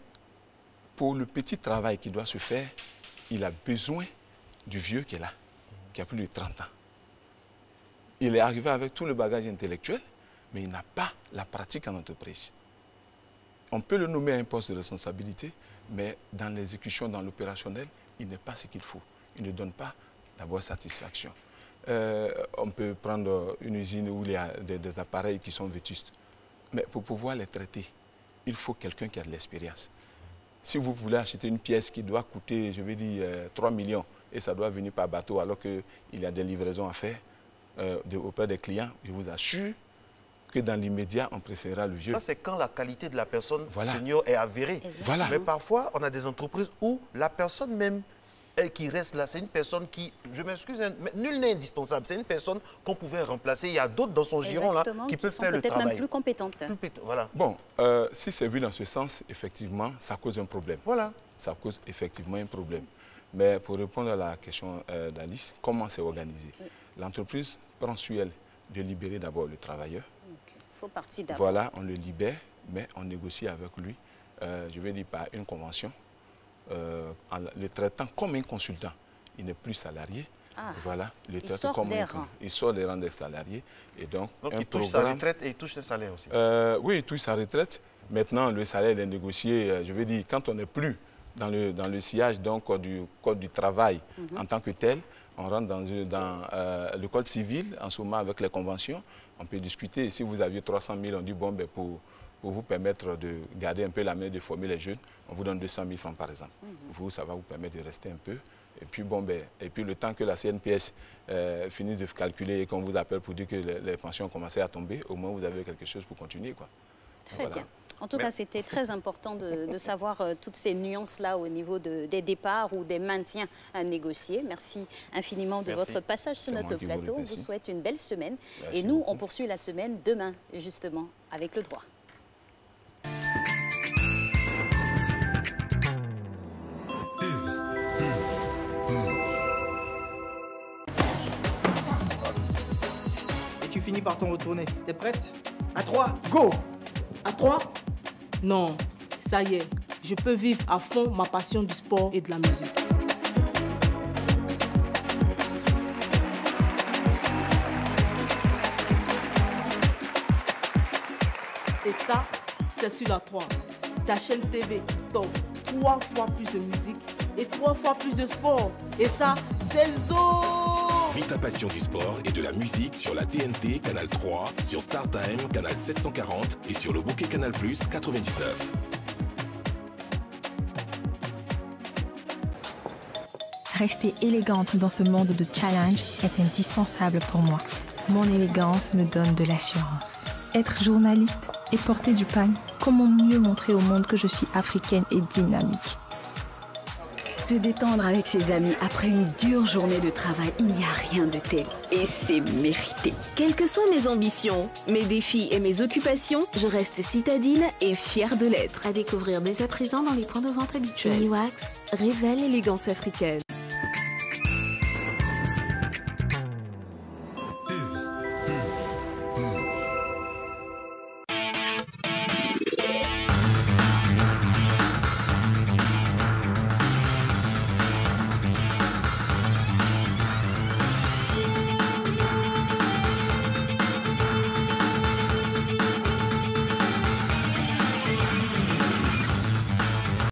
S5: pour le petit travail qui doit se faire, il a besoin du vieux qui est là, qui a plus de 30 ans. Il est arrivé avec tout le bagage intellectuel, mais il n'a pas la pratique en entreprise. On peut le nommer à un poste de responsabilité, mais dans l'exécution, dans l'opérationnel, il n'est pas ce qu'il faut. Il ne donne pas d'abord satisfaction. On peut prendre une usine où il y a des appareils qui sont vétustes. Mais pour pouvoir les traiter, il faut quelqu'un qui a de l'expérience. Si vous voulez acheter une pièce qui doit coûter, 3 millions, et ça doit venir par bateau alors qu'il y a des livraisons à faire auprès des clients, je vous assure que dans l'immédiat, on préférera le vieux.
S1: Ça, c'est quand la qualité de la personne senior est avérée.
S5: Voilà.
S1: Mais parfois, on a des entreprises où la personne même qui reste là, c'est une personne qui, je m'excuse, mais nul n'est indispensable. C'est une personne qu'on pouvait remplacer. Il y a d'autres dans son giron là qui peuvent faire le travail.
S4: Peut-être même plus compétentes.
S1: Voilà.
S5: Bon, si c'est vu dans ce sens, effectivement, ça cause un problème.
S1: Voilà.
S5: Ça cause effectivement un problème. Mais pour répondre à la question d'Alice, comment c'est organisé? L'entreprise prend sur elle de libérer d'abord le travailleur.
S4: Il faut partir d'abord.
S5: Voilà, on le libère, mais on négocie avec lui, par une convention, en le traitant comme un consultant. Il n'est plus salarié. Voilà, il sort des rangs des salariés. Et donc
S1: il touche sa retraite et il touche le salaire aussi.
S5: Oui, il touche sa retraite. Maintenant, le salaire est négocié, quand on n'est plus dans le sillage du code du travail en tant que tel, on rentre dans le code civil, en ce moment avec les conventions, on peut discuter. Si vous aviez 300 000, on dit, bon, ben, pour vous permettre de garder un peu la main, de former les jeunes, on vous donne 200 000 francs par exemple. Vous, ça va vous permettre de rester un peu. Et puis, le temps que la CNPS finisse de calculer et qu'on vous appelle pour dire que les pensions ont commencé à tomber, au moins vous avez quelque chose pour continuer, quoi.
S4: Très bien. En tout cas, c'était très important de savoir toutes ces nuances-là au niveau des départs ou des maintiens à négocier. Merci infiniment de votre passage sur notre plateau. On vous souhaite une belle semaine. Et nous, on poursuit la semaine demain, justement, avec le droit.
S11: Et tu finis par t'en retourner. T'es prête? À 3, go!
S9: À 3? Non, ça y est, je peux vivre à fond ma passion du sport et de la musique. Et ça, c'est sur la 3. Ta chaîne TV qui t'offre 3 fois plus de musique et 3 fois plus de sport. Et ça, c'est Zo!
S28: Vive ta passion du sport et de la musique sur la TNT, Canal 3, sur StarTime, Canal 740 et sur le bouquet Canal Plus 99.
S12: Rester élégante dans ce monde de challenge est indispensable pour moi. Mon élégance me donne de l'assurance. Être journaliste et porter du pagne, comment mieux montrer au monde que je suis africaine et dynamique?
S13: Se détendre avec ses amis après une dure journée de travail, il n'y a rien de tel. Et c'est mérité. Quelles que soient mes ambitions, mes défis et mes occupations, je reste citadine et fière de l'être. À découvrir dès à présent dans les points de vente habituels. Uniwax révèle l'élégance africaine.